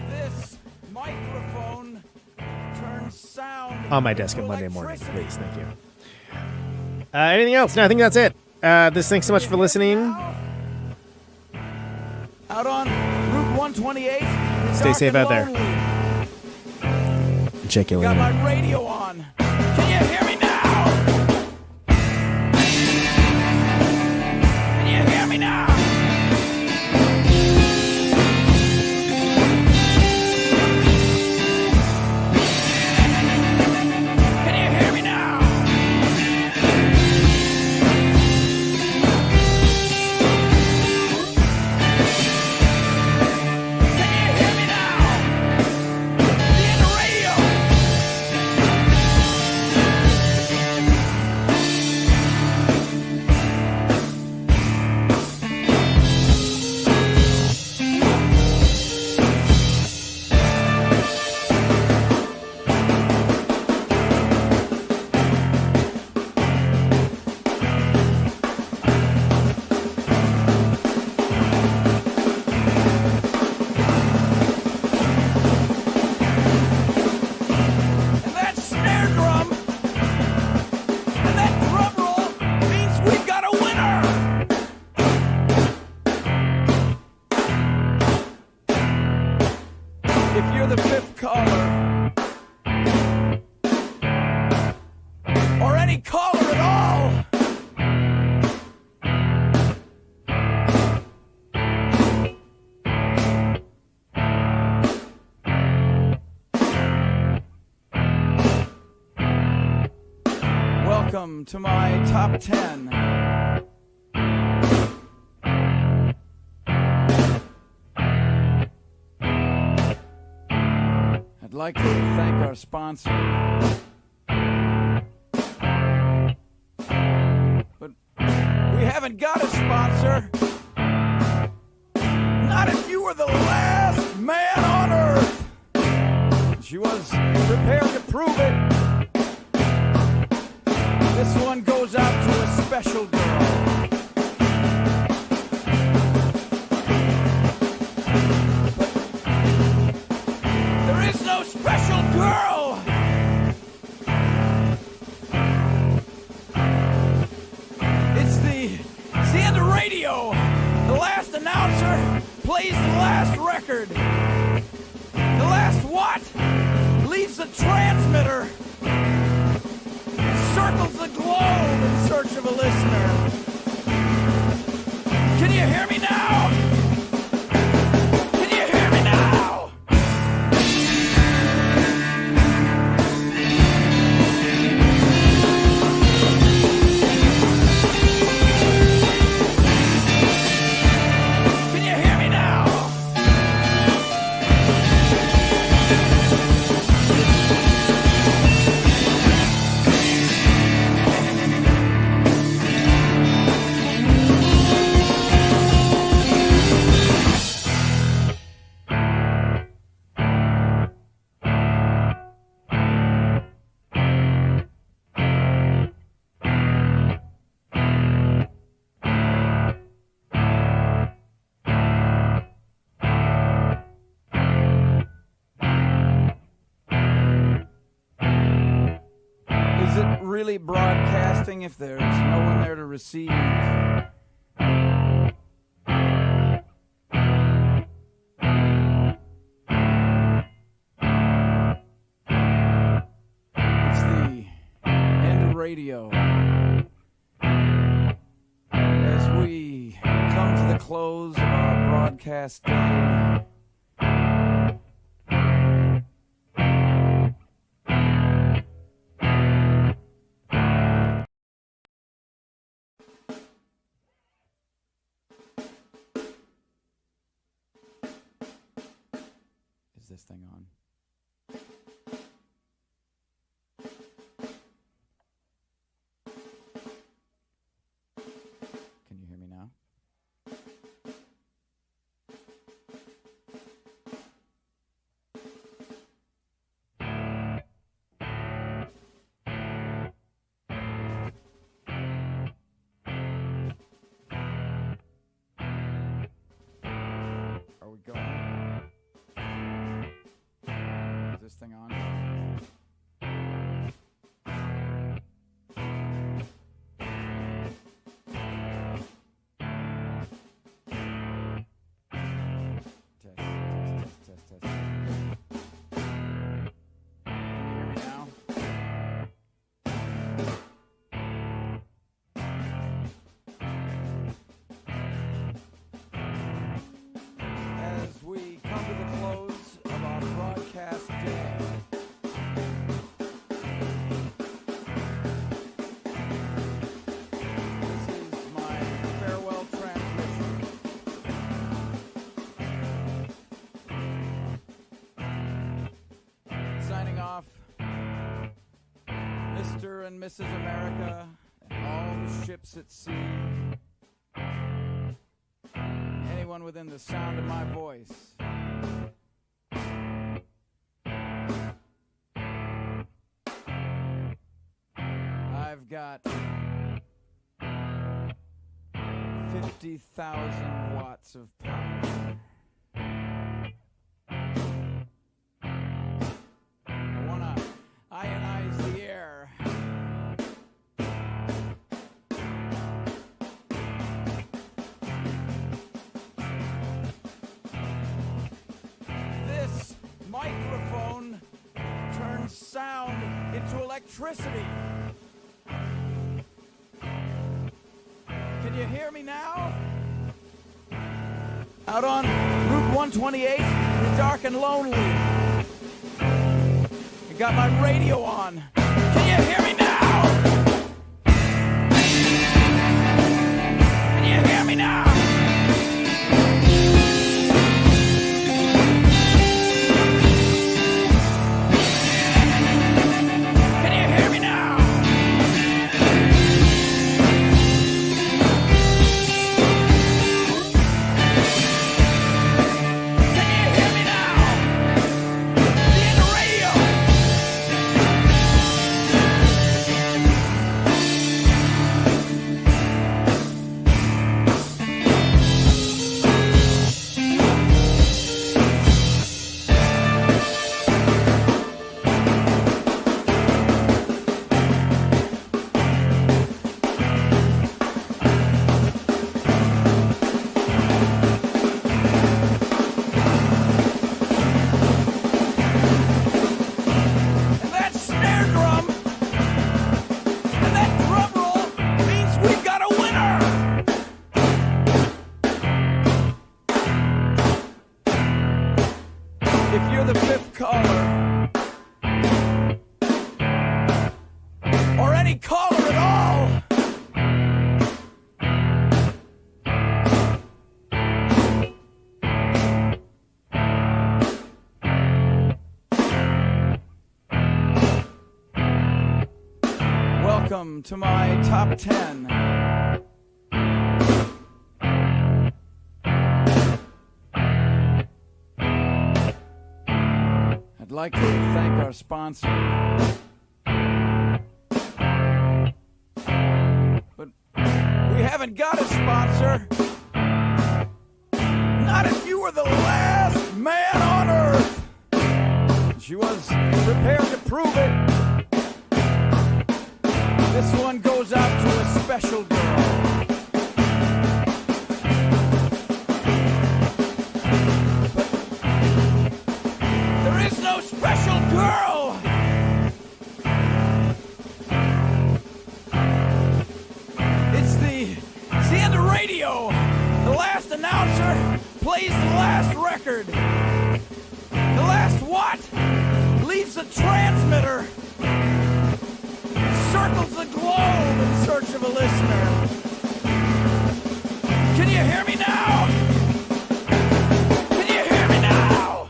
on my desk on Monday morning, please. Thank you. Anything else? No, I think that's it. Thanks so much for listening. Out on Route 128. Stay safe out there. Check you later. Got my radio on. Can you hear me now? Can you hear me now? Can you hear me now? Can you hear me now? Be in the radio. And that snare drum and that drum roll means we've got a winner. If you're the fifth caller, or any caller at all, welcome to my top 10. I'd like to thank our sponsor. But we haven't got a sponsor. Not if you were the last man on earth. She was prepared to prove it. This one goes out to a special girl. But there is no special girl. It's the end of radio. The last announcer plays the last record. The last what? Leaves the transmitter. Circles the globe in search of a listener. Can you hear me now? Is it really broadcasting if there's no one there to receive? It's the end of radio. As we come to the close of our broadcast day, is this thing on? Can you hear me now? Are we going? Is this thing on? Test. Can you hear me now? As we come to the close of our broadcast day, this is my farewell transmission. Signing off, Mr. and Mrs. America and all the ships at sea. Anyone within the sound of my voice. I've got 50,000 watts of power. I want to ionize the air. This microphone turns sound into electricity. Can you hear me now? Out on Route 128, you're dark and lonely. I got my radio on. Can you hear me now? Can you hear me now? Can you hear me now? Can you hear me now? The end of radio. And that snare drum and that drum roll means we've got a winner. If you're the fifth caller, or any caller at all, welcome to my top 10. I'd like to thank our sponsor. But we haven't got a sponsor. Not if you were the last man on earth. She was prepared to prove it. This one goes out to a special girl. But there is no special girl. It's the end of radio. The last announcer plays the last record. The last what? Leaves the transmitter. Circles the globe in search of a listener. Can you hear me now? Can you hear me now?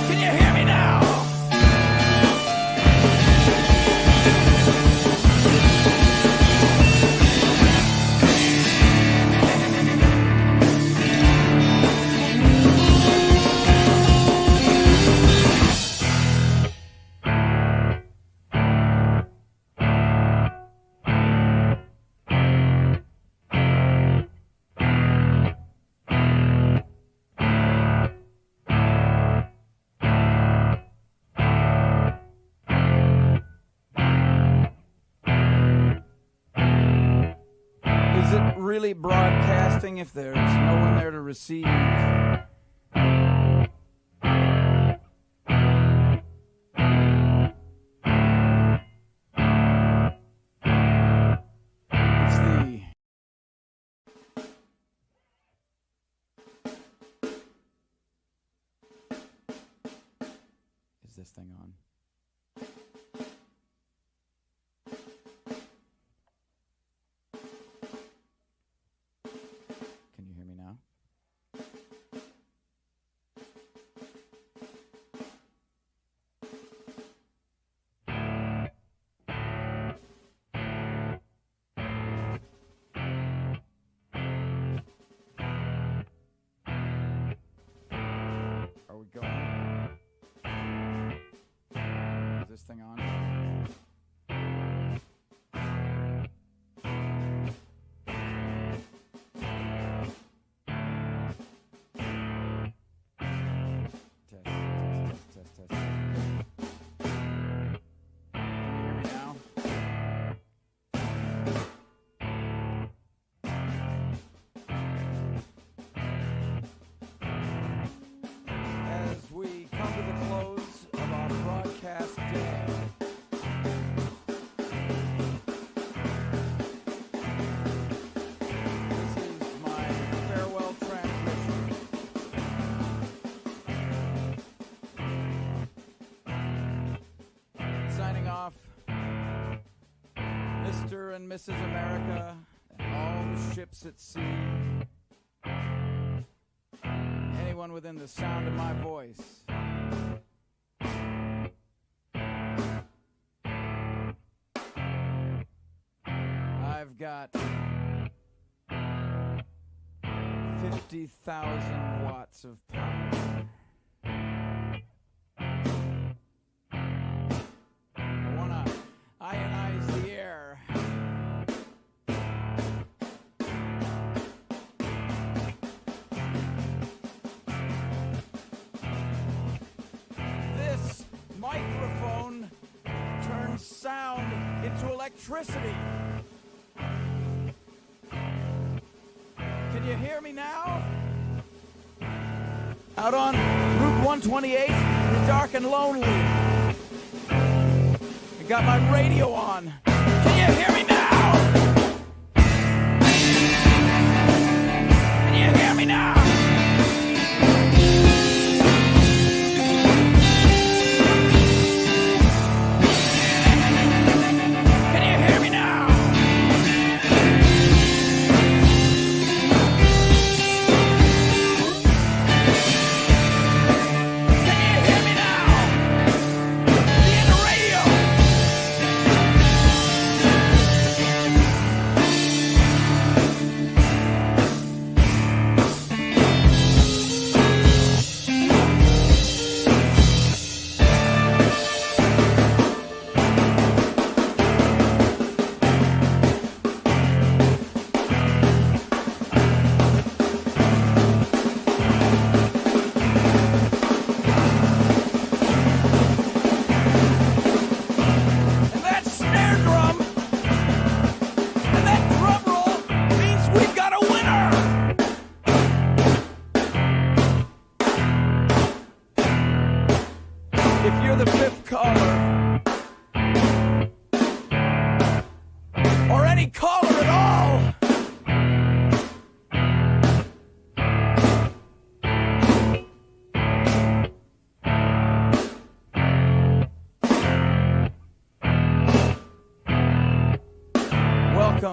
Can you hear me now? Is it really broadcasting if there's no one there to receive? It's the... Is this thing on? Can you hear me now? Are we going? Is this thing on? Test. Can you hear me now? As we come to the close of our broadcast day, this is my farewell transmission. Signing off, Mr. and Mrs. America, and all the ships at sea. Anyone within the sound of my voice. I've got 50,000 watts of power. I want to ionize the air. This microphone turns sound into electricity. Can you hear me now? Out on Route 128, we're dark and lonely. I got my radio on. Can you hear me now? Can you hear me now? Can you hear me now?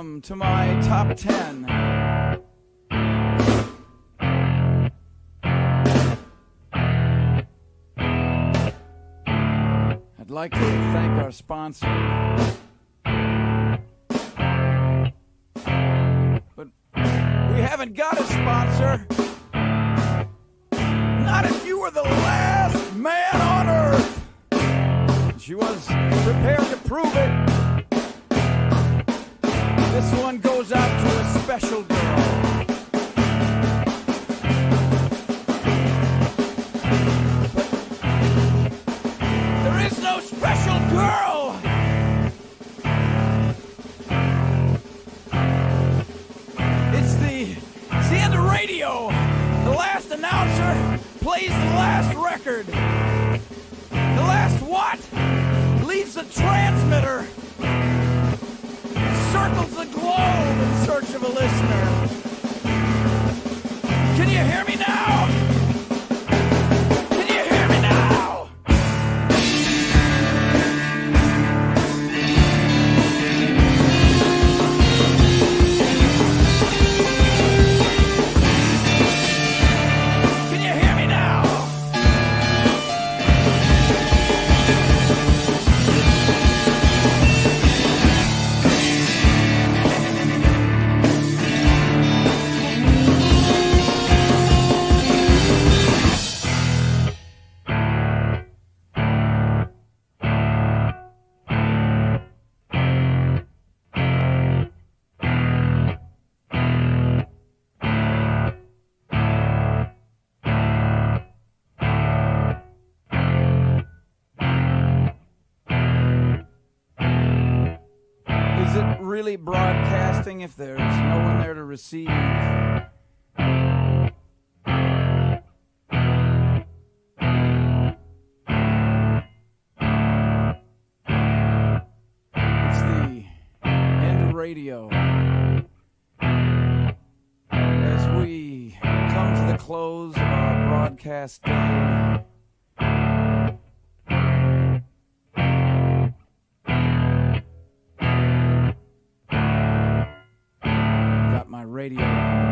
Welcome to my top 10. I'd like to thank our sponsor. But we haven't got a sponsor. Not if you were the last man on earth. She was prepared to prove it. This one goes out to a special girl. But there is no special girl. It's the end of radio. The last announcer plays the last record. The last what? Leaves the transmitter. Circles the globe in search of a listener. Can you hear me now? Can you hear me now? Can you hear me now? Is it really broadcasting if there's no one there to receive? It's the end of radio. As we come to the close of our broadcast day, got my radio on.